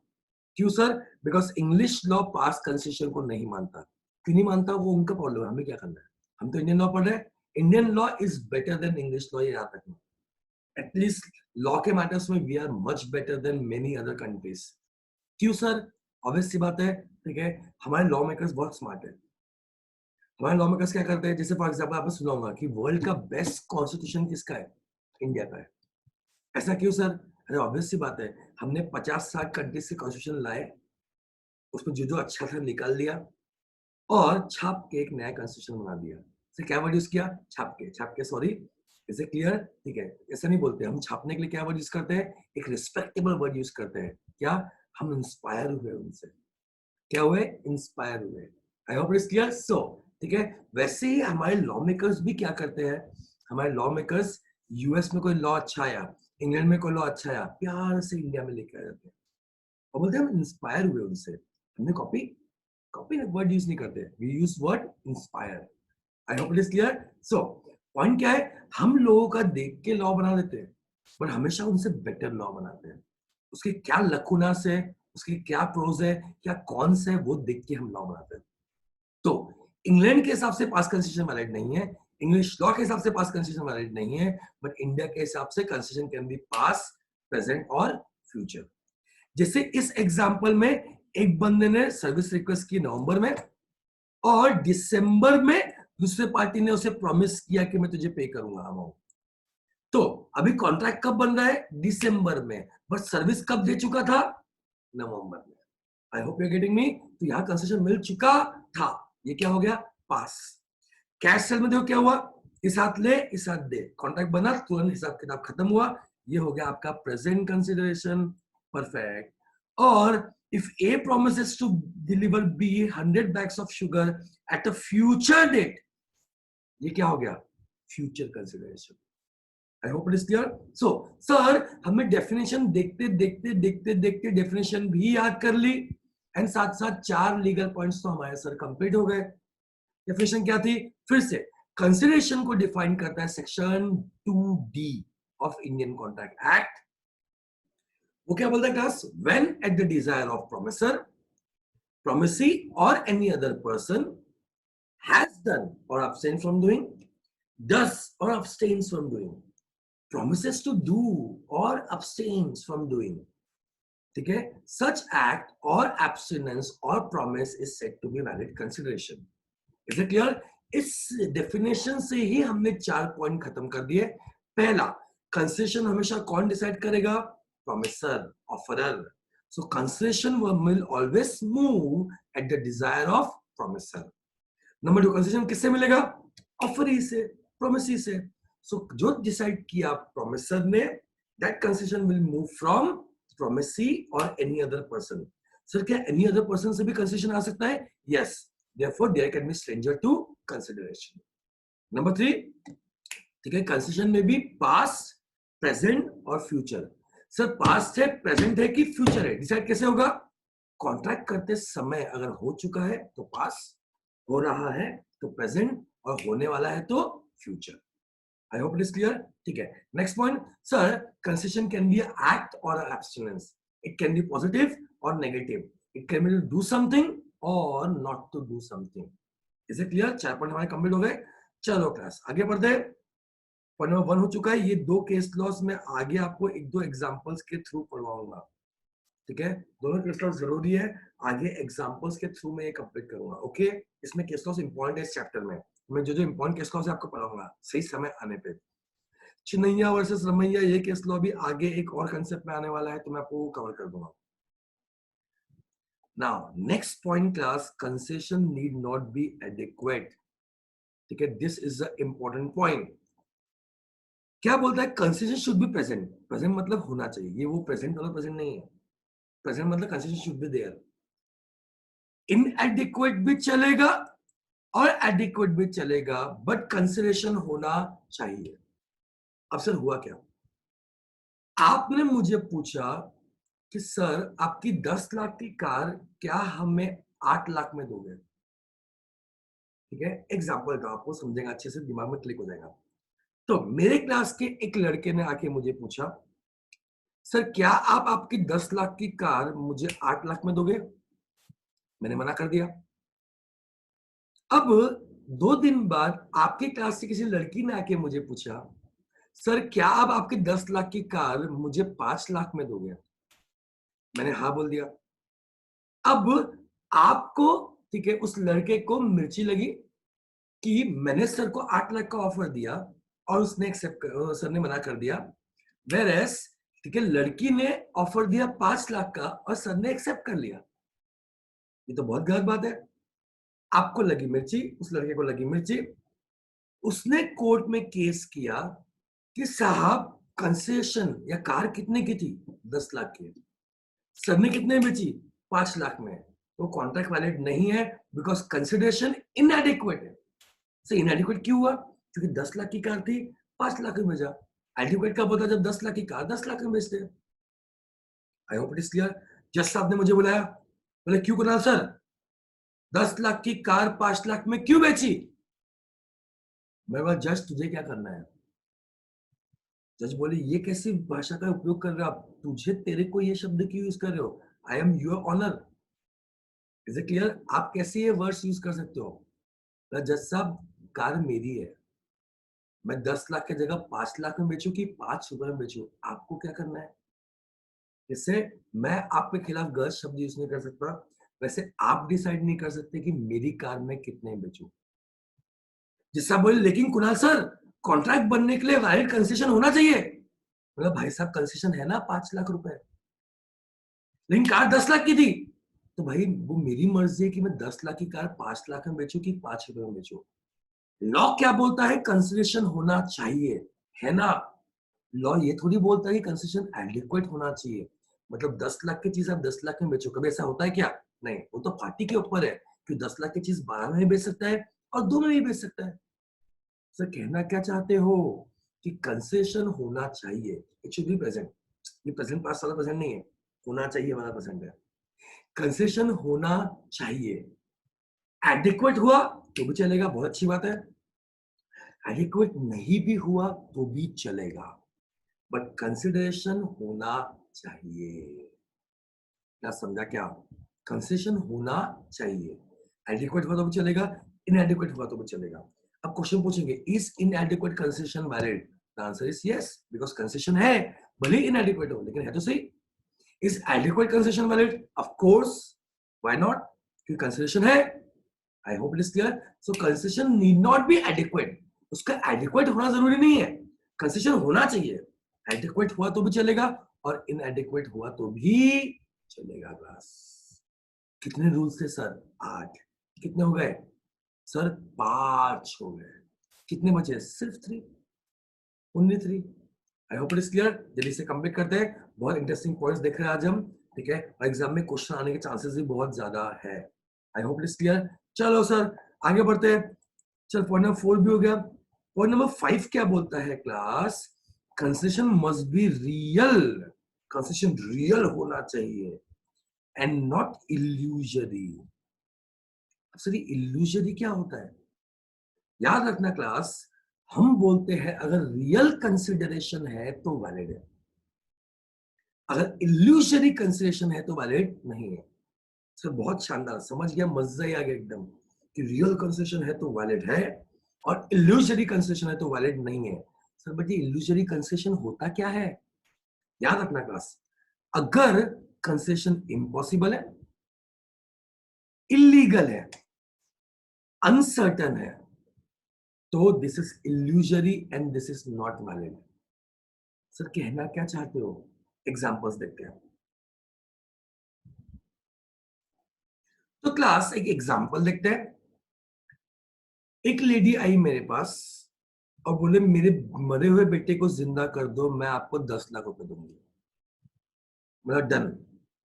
क्यों सर? Because English law pass concession को नहीं मानता। क्यों नहीं मानता? वो उनका प्रॉब्लम है, हमें क्या करना है? हम तो इंडियन लॉ पढ़ रहे हैं। Indian law is better than English law, ये याद रखना। एटलीस्ट लॉ के मैटर्स में we are much better than many other countries. क्यों सर? ऑब्वियस सी बात है, ठीक है, हमारे लॉ मेकर्स बहुत स्मार्ट है। हमारे लॉ मेकर्स क्या करते हैं? जैसे फॉर एग्जाम्पल आपने सुना होगा कि वर्ल्ड का बेस्ट कॉन्स्टिट्यूशन किसका है? इंडिया का है। ऐसा क्यों सर? अरे ऑब्वियस सी बात है, हमने 50-60 कंट्रीज से कॉन्स्टिट्यूशन लाए, उसमें जो जो अच्छा था निकाल दिया और छाप के एक नया कॉन्स्टिट्यूशन बना दिया। से क्या वर्ड यूज किया? छाप के, छाप के, सॉरी। Is it clear? ठीक है, ऐसा नहीं बोलते हम। छापने के लिए क्या वर्ड यूज करते हैं? एक रिस्पेक्टेबल वर्ड यूज करते हैं। क्या? हम इंस्पायर हुए उनसे। क्या हुए? इंस्पायर हुए। I hope it's clear. So ठीक है, वैसे ही हमारे लॉ मेकर्स भी क्या करते हैं? हमारे लॉ मेकर्स, यूएस में कोई लॉ अच्छा आया, इंग्लैंड में कोई लॉ अच्छा आया, प्यार से इंडिया में लेके आ जाते हैं और बोलते हैं हम इंस्पायर हुए उनसे। हमने कॉपी, कॉपी वर्ड यूज नहीं करते, we use word inspire. I hope it is clear. So point क्या है? हम लोगों का देख के लॉ बना देते हैं। बट हमेशा उनसे बेटर लॉ बनाते हैं। उसके क्या लकुनास है, उसकी क्या प्रोज है, क्या कॉन्स है, वो देख के हम लॉ बनाते हैं। तो इंग्लैंड के हिसाब से पास कंस्टिट्यूशन वैलिड नहीं है, इंग्लिश लॉ के हिसाब से पास कंस्टिट्यूशन वैलिड नहीं है, बट इंडिया के हिसाब से constitution can be pass, present और फ्यूचर। जैसे इस एग्जांपल में एक बंदे ने सर्विस रिक्वेस्ट की नवंबर में, और दिसंबर में दूसरे पार्टी ने उसे प्रॉमिस किया कि मैं तुझे पे करूंगा अमाउंट। तो अभी कॉन्ट्रैक्ट कब बन रहा है? दिसंबर में, बट सर्विस कब दे चुका था? नवंबर में। आई होप यू गेटिंग मी। तो यहां कंसेशन मिल चुका था, ये क्या हो गया? पास। कैश सेल में देखो क्या हुआ, इस हाथ ले इस हाथ दे, कॉन्ट्रैक्ट बना, तुरंत हिसाब किताब खत्म हुआ, ये हो गया आपका प्रेजेंट कंसिडरेशन। परफेक्ट। और if A promises to deliver B 100 bags of sugar at a future date, ये क्या हो गया? Future consideration. I hope it is clear. So sir, हमने डेफिनेशन देखते देखते देखते देखते डेफिनेशन भी याद कर ली, एंड साथ साथ 4 लीगल पॉइंट्स तो हमारे सर कंप्लीट हो गए। डेफिनेशन क्या थी? फिर से, कंसिडरेशन को डिफाइन करता है section 2D of Indian contract act. वो क्या बोलता है class? When eight the desire of promisor, promisee or any other person has done or abstained from doing, does or abstains from doing, promises to do or abstains from doing, ठीक है, such act or abstinence or promise is said to be valid consideration. Is it clear? इस definition से ही हमने 4 point खत्म कर दिए। पहला, concession हमेशा कौन डिसाइड करेगा? Promiser, offeror. So concession will always move at the desire of promiser. Number 2, concession किससे मिलेगा? ऑफरी से, प्रोमिसी से। सो जो डिसाइड किया प्रॉमिसर ने, that concession will move from promisee और एनी अदर पर्सन। सर, क्या एनी अदर पर्सन से भी कंसेशन आ सकता है? Yes, therefore there can be stranger to consideration. Number 3, ठीक है, कंसेशन में भी पास्ट, प्रेजेंट और फ्यूचर। सर, पास्ट है, प्रेजेंट है कि फ्यूचर है? डिसाइड कैसे होगा? कॉन्ट्रैक्ट करते समय अगर हो चुका है तो पास्ट, हो रहा है तो प्रेजेंट, और होने वाला है तो future. I hope it is clear. ठीक है, next point. Sir, concession can be act और abstinence. It can be positive और negative. It can be do something और not to do something. Is it clear? 4 point हमारे complete हो गए। चलो class आगे बढ़ते हैं। पॉइंट नंबर 1 हो चुका है। ये 2 केस लॉस में आगे आपको 1-2 एग्जांपल्स के थ्रू पढ़वाऊंगा, ठीक है? दोनों केस लॉस जरूरी है, आगे एग्जांपल्स के थ्रू मैं ये कंप्लीट करूंगा। ओके, इसमें केस लॉस इंपॉर्टेंट है इस चैप्टर में। मैं जो जो इंपॉर्टेंट केस लॉस है आपको पढ़ाऊंगा सही समय आने पे। चिन्नैया वर्सेस रमैया, ये केस लॉ भी आगे एक और कंसेप्ट में आने वाला है, तो मैं आपको कवर कर दूंगा। Now, next point class, concession need not be adequate. ठीक है, this is the important point. क्या बोलता है? concession should be present. present मतलब होना चाहिए, ये वो present वाला present नहीं है। present मतलब concession should be there. inadequate भी चलेगा और adequate भी चलेगा, but consideration होना चाहिए। अब सर हुआ क्या? आपने मुझे पूछा कि सर, आपकी 10 लाख की कार क्या हमें 8 लाख में दोगे? ठीक है, एग्जाम्पल का आपको समझेगा अच्छे से, दिमाग में क्लिक हो जाएगा। तो मेरे क्लास के एक लड़के ने आके मुझे पूछा, सर क्या आप आपकी 10 लाख की कार मुझे 8 लाख में दोगे? मैंने मना कर दिया। अब 2 दिन बाद आपके क्लास से किसी लड़की ने आके मुझे पूछा, सर क्या आप आपकी 10 लाख की कार मुझे 5 लाख में दोगे? मैंने हाँ बोल दिया। अब आपको, ठीक है, उस लड़के को मिर्ची लगी कि मैंने सर को 8 लाख का ऑफर दिया और उसने एक्सेप्ट, सर ने मना कर दिया। वेरएस, ठीक है, लड़की ने ऑफर दिया 5 लाख का और सर ने एक्सेप्ट कर लिया। ये तो बहुत गलत बात है। आपको लगी मिर्ची, उस लड़के को लगी मिर्ची, उसने कोर्ट में केस किया कि साहब, कंसेशन या कार कितने की थी? 10 लाख की। सर ने कितने बेची? 5 लाख में। तो कॉन्ट्रैक्ट वैलिड नहीं है, बिकॉज कंसिडरेशन इनएडिक्वेट है। से इनएडिक्वेट क्यों हुआ? क्योंकि 10 लाख की कार थी, 5 लाख में बेचा। एडिक्वेट कब होता है? जब 10 लाख की कार 10 लाख में बेचते हैं। आई होप इट इज क्लियर। जज साहब ने मुझे बुलाया, बोले क्यों कुणाल सर, 10 लाख की कार 5 लाख में क्यों बेची? मैं बोला, जज तुझे क्या करना है? जज बोले ये कैसी भाषा का उपयोग कर रहे हो आप, तुझे तेरे को ये शब्द क्यों यूज कर रहे हो, I am your honour, is it clear, आप कैसे ये वर्ड्स यूज कर सकते हो। जज साहब कार मेरी है, मैं 10 लाख की जगह 5 लाख में बेचूं कि 5 रुपए में बेचूं, आपको क्या करना है। इससे मैं आपके खिलाफ गलत शब्द यूज नहीं कर सकता, वैसे आप डिसाइड नहीं कर सकते कि मेरी कार में कितने बेचूं। जिससे बोले लेकिन कुणाल सर कॉन्ट्रैक्ट बनने के लिए वैलिड कंसेशन होना चाहिए, मतलब भाई साहब कंसेशन है ना 5 लाख रुपए, लेकिन कार 10 लाख की थी, तो भाई वो मेरी मर्जी है कि मैं 10 लाख की कार 5 लाख में बेचूं कि 5 रुपए में बेचूं। लॉ क्या बोलता है, कंसिडरेशन होना चाहिए, है ना। लॉ ये थोड़ी बोलता है कि कंसेशन एडिक्वेट होना चाहिए, मतलब 10 लाख की चीज आप 10 लाख में बेचो, कभी ऐसा होता है क्या, नहीं, वो तो पार्टी के ऊपर है कि 10 लाख की चीज 12 में भी बेच सकता है और 2 में भी बेच सकता है। सर कहना क्या चाहते हो कि कंसेशन होना चाहिए, इट शुड बी प्रेजेंट, ये प्रेजेंट पास्ट वाला प्रेजेंट नहीं है, होना चाहिए वाला प्रेजेंट है, कंसेशन होना चाहिए। एडिक्वेट हुआ तो भी चलेगा, बहुत अच्छी बात है, एडिक्वेट नहीं भी हुआ तो भी चलेगा, बट कंसिडरेशन होना चाहिए। क्या समझा क्या, कंसेशन होना चाहिए, एडिक्वेट हुआ तो भी चलेगा, इनएडिक्वेट हुआ तो भी चलेगा। अब क्वेश्चन पूछेंगे is इनएडिक्वेट concession valid, the answer is yes, because concession है, भले इनएडिक्वेट हो लेकिन है तो सही। Is adequate concession valid, of course, why not, क्योंकि कंसेशन है, I hope it is clear. So concession need not be adequate, उसका एडिक्वेट होना जरूरी नहीं है, कंसेशन होना चाहिए, एडिक्वेट हुआ तो भी चलेगा और इनएडिक्वेट हुआ तो भी चलेगा। क्लास कितने रूल्स थे सर, 8, कितने हो गए सर, 5 हो गए, कितने बचे, सिर्फ 3, only 3। I hope it is clear, जल्दी से कंप्लीट करते हैं, बहुत इंटरेस्टिंग पॉइंट्स देख रहे हैं आज हम, ठीक है, और एग्जाम में क्वेश्चन आने के चांसेस भी बहुत ज्यादा है। I hope it is clear, चलो सर आगे बढ़ते हैं। चल पॉइंट नंबर 4 भी हो गया, पॉइंट नंबर 5 क्या बोलता है class, concession must be real, concession real होना चाहिए एंड नॉट इल्यूजरी। अब सर इल्यूजरी क्या होता है, याद रखना क्लास, हम बोलते हैं अगर रियल कंसिडरेशन है तो वैलिड है, अगर इल्यूजरी कंसिडरेशन है तो वैलिड नहीं है। सर बहुत शानदार, समझ गया, मजा ही आ गया एकदम, कि रियल कंसेशन है तो वैलिड है और इल्यूजरी कंसेशन है तो वैलिड नहीं है। सर बट ये इल्यूजरी कंसेशन होता क्या है, याद रखना क्लास, अगर कंसेशन इम्पॉसिबल है, इलीगल है, अनसर्टन है, तो this is illusory and this is not valid. Sir कहना क्या चाहते हो, एग्जांपल्स देखते हैं। तो क्लास एक एग्जांपल देखते हैं, एक लेडी आई मेरे पास और बोले मेरे मरे हुए बेटे को जिंदा कर दो, मैं आपको 10 लाख रुपए दूंगी। मतलब डन,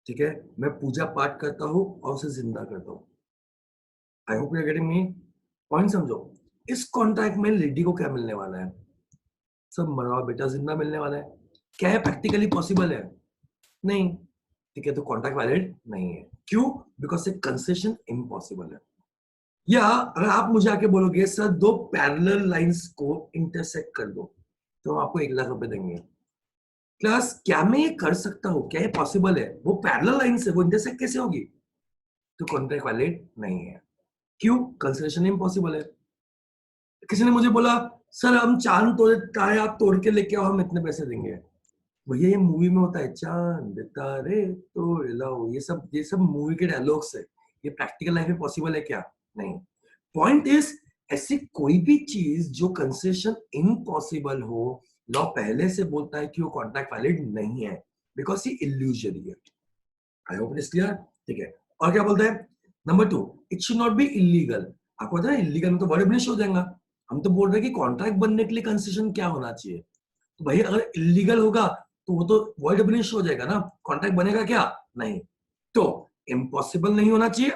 ठीक है, मैं पूजा पाठ करता हूँ और उसे जिंदा करता हूँ। I hope you are getting me, point समझो। इस कॉन्ट्रैक्ट में लेडी को क्या मिलने वाला है, सब मरा हुआ बेटा जिंदा मिलने वाला है, क्या है प्रैक्टिकली पॉसिबल है, नहीं, ठीक है, तो कॉन्ट्रैक्ट वैलिड नहीं है, क्यों, बिकॉज से कंसेशन इम्पॉसिबल है। या अगर आप मुझे आके बोलोगे सर दो पैरेलल लाइंस को इंटरसेक्ट कर दो तो हम आपको 1 लाख रुपए देंगे, क्लास क्या मैं ये कर सकता हूँ, क्या ये पॉसिबल है, वो पैरेलल लाइन से वो इंटरसेक्ट कैसे होगी, तो कॉन्ट्रैक्ट वैलिड नहीं है, क्यों, कंसिडरेशन इम्पॉसिबल है। किसी ने मुझे बोला सर हम चांद तोड़े तारे आप तोड़ के लेके आओ हम इतने पैसे देंगे, भैया ये मूवी में होता है, चांद तारे तोड़ लाओ, ये सब मूवी के डायलॉग्स है, ये प्रैक्टिकल लाइफ में पॉसिबल है क्या, नहीं। पॉइंट इज ऐसी कोई भी चीज जो कंसेशन इम्पॉसिबल हो, लॉ पहले से बोलता है कि वो कॉन्ट्रैक्ट वैलिड नहीं है, बिकॉज ये इल्यूजरी है। I hope it is clear, ठीक है, और क्या बोलते हैं, number 2, it should not B illegal. आपको पता है इलीगल में तो वर्ड फिनिश हो जाएगा, हम तो बोल रहे हैं कि कॉन्ट्रैक्ट बनने के लिए कंसेशन क्या होना चाहिए, तो भाई अगर इलीगल होगा तो वो तो वर्ड फिनिश हो जाएगा ना, कॉन्ट्रैक्ट बनेगा क्या, नहीं, तो इम्पॉसिबल नहीं होना चाहिए,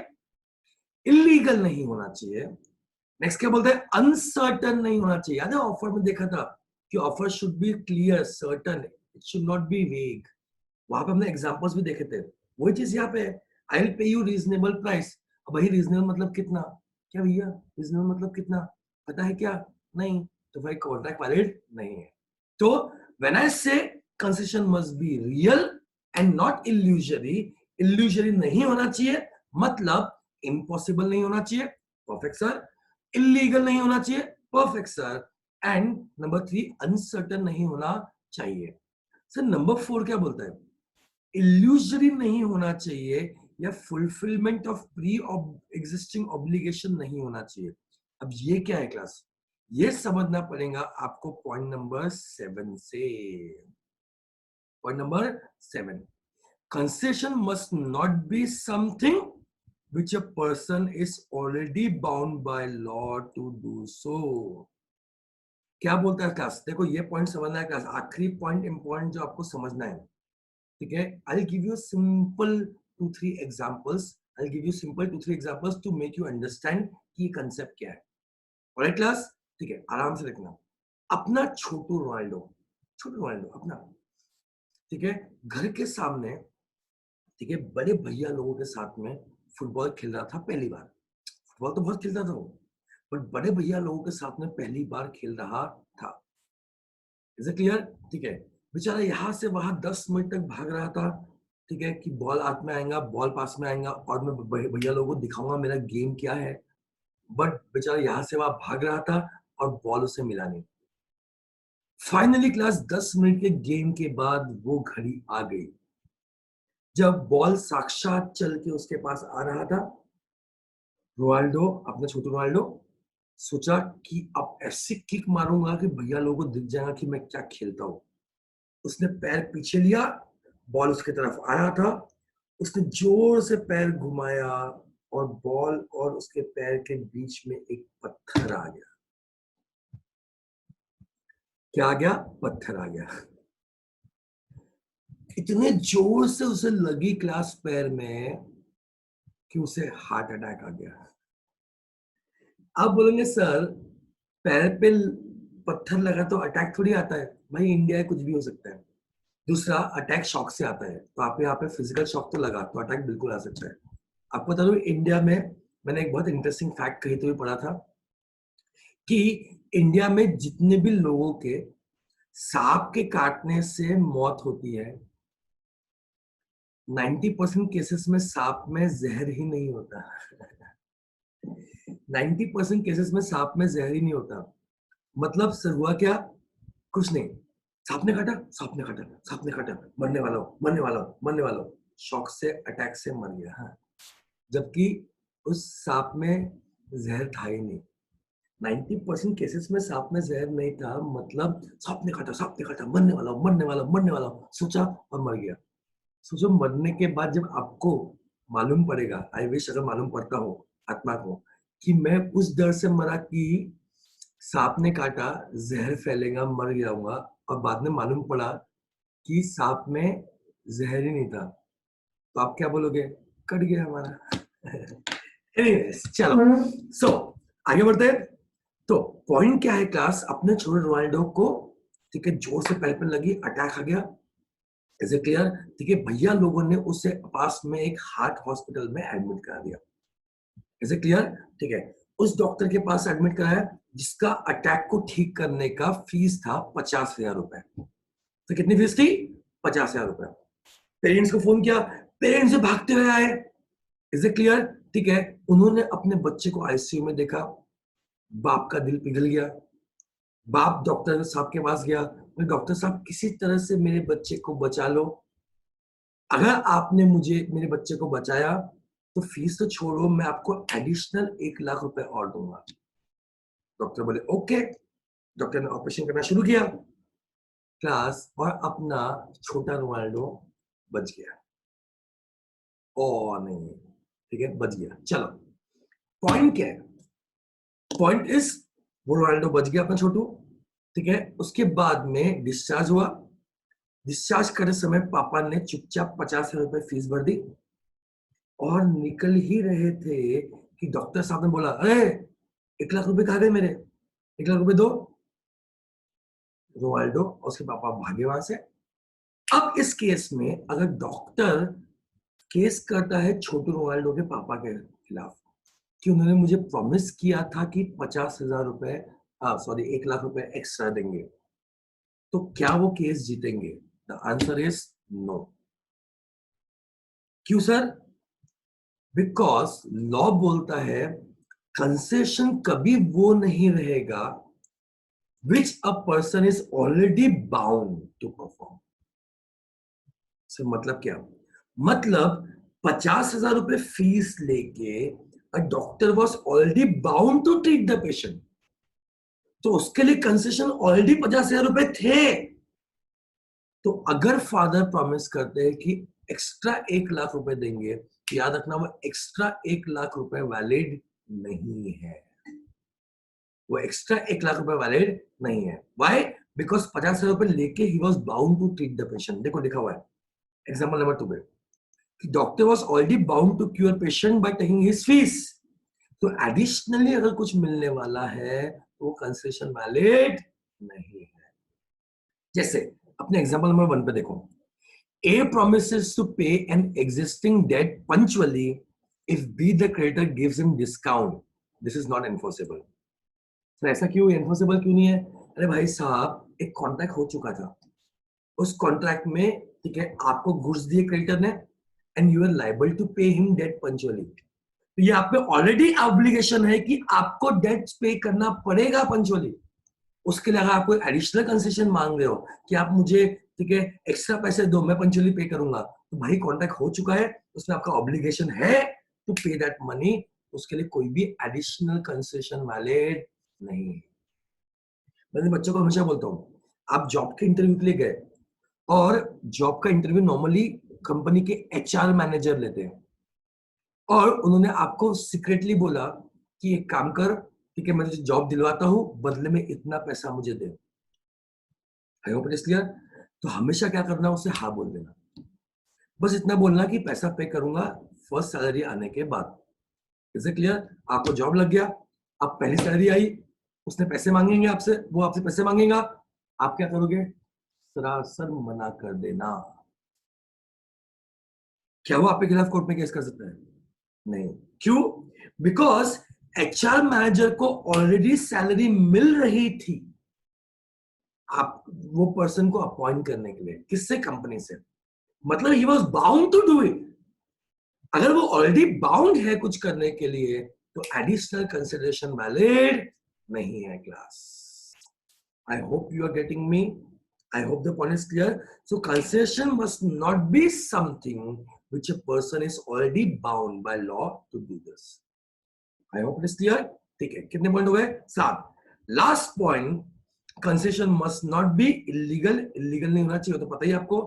इलीगल नहीं होना चाहिए। नेक्स्ट क्या बोलते हैं, अनसर्टन नहीं होना चाहिए, याद है ऑफर में देखा था कि offer should be clear certain, it should not B वेग, वहां पे हमने एग्जांपल्स भी देखे थे, वही चीज यहाँ पे है, I will pay you reasonable price. अब भाई रीजनेबल मतलब कितना, क्या भैया रीजनेबल मतलब कितना, पता है क्या, नहीं, तो भाई कॉन्ट्रैक्ट वैलिड नहीं है। तो When I say concession must be real and not illusory, illusory नहीं होना चाहिए, मतलब impossible नहीं होना चाहिए, perfect sir, illegal नहीं होना चाहिए, perfect sir, and number 3 uncertain नहीं होना चाहिए. सर नंबर 4 क्या बोलता है? illusory नहीं होना चाहिए या fulfillment of pre existing obligation नहीं होना चाहिए. अब ये क्या है क्लास? ये समझना पड़ेगा आपको पॉइंट नंबर 7 से. Point number 7, concession must not be something which a person is already bound by law to do so. क्या बोलता है क्लास? देखो ये पॉइंट समझना है क्लास, आखिरी पॉइंट इंपॉर्टेंट जो आपको समझना है, ठीक है. I'll give you simple 2-3 examples. I'll give you simple 2-3 examples to make you understand कि concept क्या है. Alright class? ठीक है, आराम से लिखना. अपना छोटू रोनाल्डो अपना, ठीक है, घर के सामने, ठीक है, बड़े भैया लोगों के साथ में फुटबॉल खेल रहा था पहली बार. फुटबॉल तो बहुत खेलता था वो, पर बड़े भैया लोगों के साथ में पहली बार खेल रहा था. Is it clear? ठीक है. बेचारा यहाँ से वहां 10 मिनट तक भाग रहा था, ठीक है, कि बॉल हाथ में आएगा, बॉल पास में आएगा और मैं भैया लोगों को दिखाऊंगा मेरा गेम क्या है. बट बेचारा यहाँ से वहां भाग रहा था और बॉल उसे मिला नहीं. फाइनली क्लास 10 मिनट के गेम के बाद वो घड़ी आ गई जब बॉल साक्षात चल के उसके पास आ रहा था. रोनाल्डो, अपना छोटू रोनाल्डो सोचा कि अब ऐसी किक मारूंगा कि भैया लोगों को दिख जाएगा कि मैं क्या खेलता हूं. उसने पैर पीछे लिया, बॉल उसकी तरफ आया था, उसने जोर से पैर घुमाया और बॉल और उसके पैर के बीच में एक पत्थर आ गया. क्या आ गया? पत्थर आ गया. इतने जोर से उसे लगी क्लास पैर में कि उसे हार्ट अटैक आ गया. आप बोलेंगे सर पैर पे पत्थर लगा तो अटैक थोड़ी आता है. भाई इंडिया है, कुछ भी हो सकता है. दूसरा, अटैक शॉक से आता है, तो आप यहाँ पे फिजिकल शॉक तो लगा तो अटैक बिल्कुल आ सकता है. आपको बता दूं इंडिया में मैंने एक बहुत इंटरेस्टिंग फैक्ट कहीं तो भी पढ़ा था कि इंडिया में जितने भी लोगों के सांप के काटने से मौत होती है, 90% केसेस में सांप में जहर ही नहीं होता. 90% केसेस में सांप में जहर ही नहीं होता. मतलब सर हुआ क्या? कुछ नहीं. सांप ने काटा, सांप ने काटा, सांप ने काटा, मरने वाला हो, मरने वाला हो, मरने वाला हो. शॉक से, अटैक से मर गया. हाँ, जबकि उस सांप में जहर था ही नहीं. 90% केसेस में सांप में जहर नहीं था, मतलब सांप ने काटा, सांप ने काटा, मरने वाला हो, मरने वाला हो, मरने वाला हो, सोचा और मर गया. सोचो मरने के बाद जब आपको मालूम पड़ेगा, आई विश अगर मालूम पड़ता हो आत्मा को कि मैं उस डर से मरा कि सांप ने काटा, जहर फैलेगा, मर जाऊंगा, और बाद में मालूम पड़ा कि सांप में जहर ही नहीं था, तो आप क्या बोलोगे? कट गया हमारा. एनीवेज चलो, सो आगे बढ़ते हैं. तो पॉइंट क्या है क्लास? अपने छोटे रोनाल्डो को, ठीक है, जोर से पैर पे लगी, अटैक आ गया. Is it clear? ठीक है, भैया लोगों ने उसे पास में एक हार्ट हॉस्पिटल में एडमिट करा दिया. Is it clear? ठीक है, उस डॉक्टर के पास एडमिट कराया जिसका अटैक को ठीक करने का फीस था 50,000 रुपए. तो कितनी फीस थी? 50,000 रुपए. पेरेंट्स को फोन किया, पेरेंट्स से भागते हुए आए. Is it clear? ठीक है, उन्होंने अपने बच्चे को आईसीयू में देखा. बाप का दिल पिघल गया. बाप डॉक्टर साहब के पास गया, डॉक्टर साहब किसी तरह से मेरे बच्चे को बचा लो. अगर आपने मुझे मेरे बच्चे को बचाया तो फीस तो छोड़ो, मैं आपको एडिशनल 1 लाख रुपए और दूंगा. डॉक्टर बोले ओके. डॉक्टर ने ऑपरेशन करना शुरू किया क्लास, और अपना छोटा रोनाल्डो बच गया. और नहीं, ठीक है, बच गया. चलो पॉइंट क्या है? पॉइंट इज वो रोनाल्डो बच गया अपना छोटू, ठीक है. उसके बाद में डिस्चार्ज हुआ. डिस्चार्ज करते समय पापा ने चुपचाप 50,000 रुपए फीस भर दी और निकल ही रहे थे कि डॉक्टर साहब ने बोला, अरे 1 लाख रुपए कहाँ गए मेरे? 1 लाख रुपए दो. रोनाल्डो और उसके पापा भागे वहां से. अब इस केस में अगर डॉक्टर केस करता है छोटू रोनाल्डो के पापा के खिलाफ कि उन्होंने मुझे प्रॉमिस किया था कि 50,000 रुपए, सॉरी 1 लाख रुपए एक्स्ट्रा देंगे, तो क्या वो केस जीतेंगे? The answer is no. क्यों सर? बिकॉज लॉ बोलता है कंसेशन कभी वो नहीं रहेगा which a person is already bound to perform। Sir मतलब क्या? मतलब 50,000 रुपए फीस लेके a doctor was already bound to treat the patient, तो उसके लिए कंसेशन ऑलरेडी 50,000 रुपए थे। तो अगर फादर प्रॉमिस करते हैं कि एक्स्ट्रा 1 लाख रुपए देंगे, तो याद रखना वो एक्स्ट्रा 1 लाख रुपए वैलिड नहीं है। वो एक्स्ट्रा 1 लाख रुपए वैलिड नहीं है। वाई? बिकॉज 50,000 रुपए लेके ही was bound to treat the patient. देखो लिखा हुआ है एग्जाम्पल नंबर 2 पे, doctor was already bound to cure patient by taking his fees. तो एडिशनली अगर कुछ मिलने वाला है तो कंसेशन वैलिड नहीं है। जैसे अपने एग्जाम्पल नंबर 1 पे देखो, A promises to pay an existing debt punctually if B the creditor gives him discount. This is not enforceable. तो ऐसा क्यों एनफोर्सेबल क्यों नहीं है? अरे भाई साहब, एक कॉन्ट्रैक्ट हो चुका था, उस कॉन्ट्रैक्ट में ठीक है आपको गुड्स दिए क्रेडिटर ने and you are liable to pay him debt punctually. तो ये आप पे ऑलरेडी ऑब्लिगेशन है कि आपको डेट पे करना पड़ेगा पंचुअली। उसके लिए अगर आप कोई एडिशनल कंसेशन मांग रहे हो कि आप मुझे ठीक है एक्स्ट्रा पैसे दो, मैं पंचुअली पे करूंगा, तो भाई कॉन्ट्रैक्ट हो चुका है, उसमें आपका ऑब्लिगेशन है टू पे दैट मनी। उसके लिए कोई भी एडिशनल कंसेशन वैलिड नहीं है। मैं बच्चों को हमेशा बोलता हूँ, आप जॉब के इंटरव्यू के लिए गए और जॉब का इंटरव्यू नॉर्मली कंपनी के एचआर मैनेजर लेते हैं, और उन्होंने आपको सीक्रेटली बोला कि एक काम कर, ठीक है मैं तुझे जॉब दिलवाता हूं, बदले में इतना पैसा मुझे दे। I hope it is clear. तो हमेशा क्या करना, उसे हाँ बोल देना, बस इतना बोलना कि पैसा पे करूंगा फर्स्ट सैलरी आने के बाद। Is it clear? आपको जॉब लग गया, अब पहली सैलरी आई, उसने पैसे मांगेंगे आपसे, वो आपसे पैसे मांगेगा, आप क्या करोगे? सरासर मना कर देना। क्या वो आपके खिलाफ कोर्ट में केस कर सकता है? नहीं। क्यों? बिकॉज एचआर मैनेजर को ऑलरेडी सैलरी मिल रही थी आप वो पर्सन को अपॉइंट करने के लिए। किससे? कंपनी से। मतलब ही was bound to do it. अगर वो ऑलरेडी बाउंड है कुछ करने के लिए, तो एडिशनल कंसिडरेशन वैलिड नहीं है class. I hope you are getting me. I hope the point is clear. So concession must not be something which a person is already bound by law to do this. I hope it is clear. ठीक है, कितने point हो गए? 7। Last point, concession must not be illegal. Illegal नहीं होना चाहिए, तो पता ही आपको।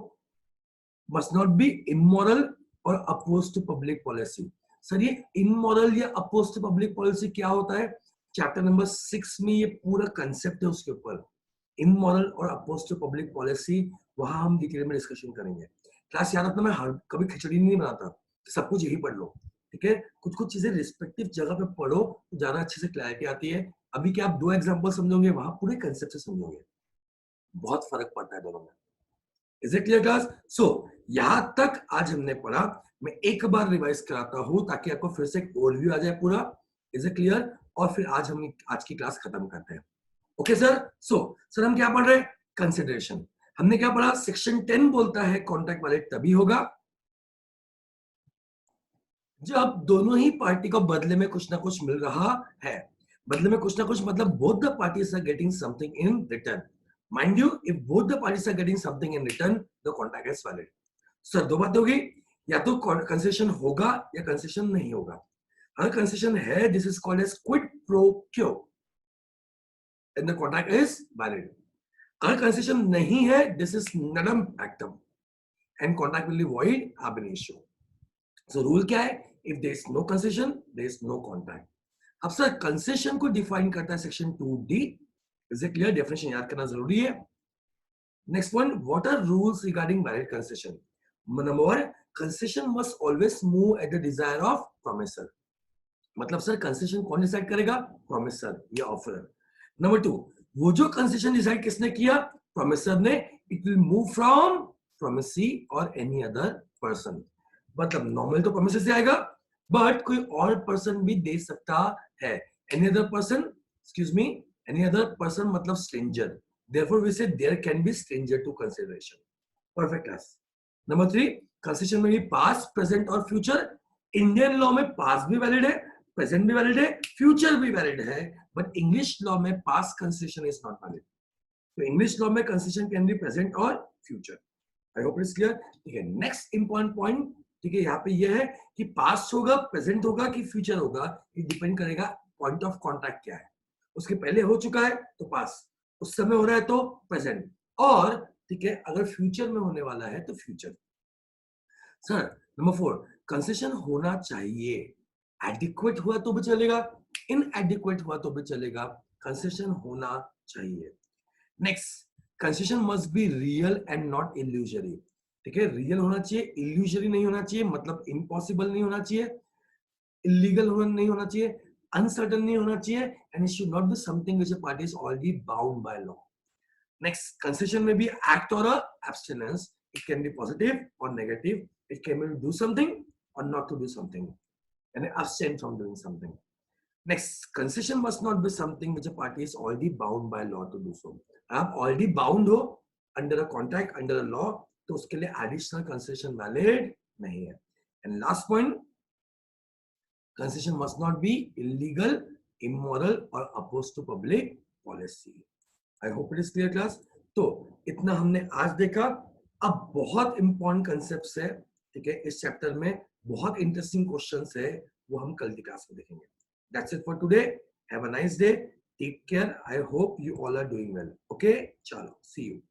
Must not be immoral or opposed to public policy. Sir ये immoral या opposed to public policy क्या होता है? चैप्टर नंबर 6 में ये पूरा कंसेप्ट है उसके ऊपर। इमोरल और अपोज टू पब्लिक पॉलिसी, वहां हम डिटेल में डिस्कशन करेंगे। क्लास याद रखना, मैं कभी खिचड़ी नहीं बनाता, सब कुछ यही पढ़ लो, ठीक है? कुछ कुछ चीजें रिस्पेक्टिव जगह पे पढ़ो तो ज्यादा अच्छे से क्लैरिटी आती है। अभी क्या आप 2 एग्जांपल समझोगे, वहां पूरे कंसेप्ट से समझोगे, बहुत फर्क पड़ता है दोनों में। Is it clear class? So यहां तक आज हमने पढ़ा। मैं एक बार रिवाइज कराता हूं ताकि आपको फिर से एक ओवरव्यू आ जाए पूरा। Is it clear? और फिर आज हम आज की क्लास खत्म करते हैं। Okay sir. सो सर हम क्या पढ़ रहे हैं? कंसिडरेशन। हमने क्या पढ़ा? सेक्शन 10 बोलता है कॉन्ट्रैक्ट वैलिड तभी होगा जब दोनों ही पार्टी को बदले में कुछ ना कुछ मिल रहा है। बदले में कुछ ना कुछ मतलब both the parties are getting something in return. Mind you, if both the parties are getting something in return, the contract is valid. Sir दो बात होगी, या तो कंसेशन होगा या कंसेशन नहीं होगा। अगर कंसेशन है, this is called as quid pro quo and the contract is valid. अगर कंसेशन नहीं है, this is nudum actum and contract will be void ab initio. So rule क्या है? If there is no concession, there is no contract. अब सर concession को define करता है section 2D। Is it clear? Definition याद करना जरूरी है। Next point, what are rules regarding valid concession? Number 1, concession must always move at the desire of promisor. मतलब सर कंसेशन कौन डिसाइड करेगा? प्रोमिसर या ऑफरर। नंबर 2, वो जो कंसेशन डिसाइड किसने किया? प्रोमिसर ने। It will move from promisee और एनी अदर पर्सन। मतलब नॉर्मल तो प्रोमिसर से आएगा, बट कोई और पर्सन भी दे सकता है। Any other person, excuse me, any other person मतलब stranger. Therefore, we say there can be stranger to consideration. Perfect class. Number 3, concession में भी पास्ट, प्रेजेंट और फ्यूचर. इंडियन लॉ में पास्ट भी वैलिड है, प्रेजेंट भी वैलिड है, future भी वैलिड है, बट इंग्लिश लॉ में past concession is not valid. तो इंग्लिश लॉ में कंसेशन कैन बी प्रेजेंट और future. I hope it's clear. ठीक है, नेक्स्ट इंपॉर्टेंट पॉइंट, ठीक है, यहाँ पे ये है कि पास्ट होगा, प्रेजेंट होगा कि फ्यूचर होगा, ये डिपेंड करेगा पॉइंट ऑफ कॉन्टैक्ट क्या है. उसके पहले हो चुका है तो पास्ट, उस समय हो रहा है तो प्रेजेंट, और ठीक है अगर फ्यूचर में होने वाला है तो फ्यूचर. सर नंबर 4, कंसेशन होना चाहिए. एडिक्वेट हुआ तो भी चलेगा, इनएडिक्वेट हुआ तो भी चलेगा, कंसेशन होना चाहिए. Next, concession must be real and not illusory. ठीक है, रियल होना चाहिए, इल्यूजरी नहीं होना चाहिए, मतलब इम्पॉसिबल नहीं होना चाहिए, इलीगल नहीं होना चाहिए, अनसर्टन नहीं होना चाहिए, and it should not be something which a party is already bound by law. Next, concession में भी एक्ट और abstinence. It can be positive और negative. It can be do something और नॉट टू डू समथिंग, यानी abstain from doing something. Next, concession must not be something which a party is already bound by law to do so. आप already bound हो under a contract, under a law, तो उसके लिए additional concession valid नहीं है. And last point, concession must not be illegal, immoral or opposed to public policy. I hope it is clear class. तो इतना हमने आज देखा. अब बहुत इंपॉर्टेंट कंसेप्ट्स है, ठीक है, इस चैप्टर में बहुत इंटरेस्टिंग क्वेश्चंस है, वो हम कल की क्लास में देखेंगे. That's it for today. Have a nice day. Take care. I hope you all are doing well. Okay? Chalo. See you.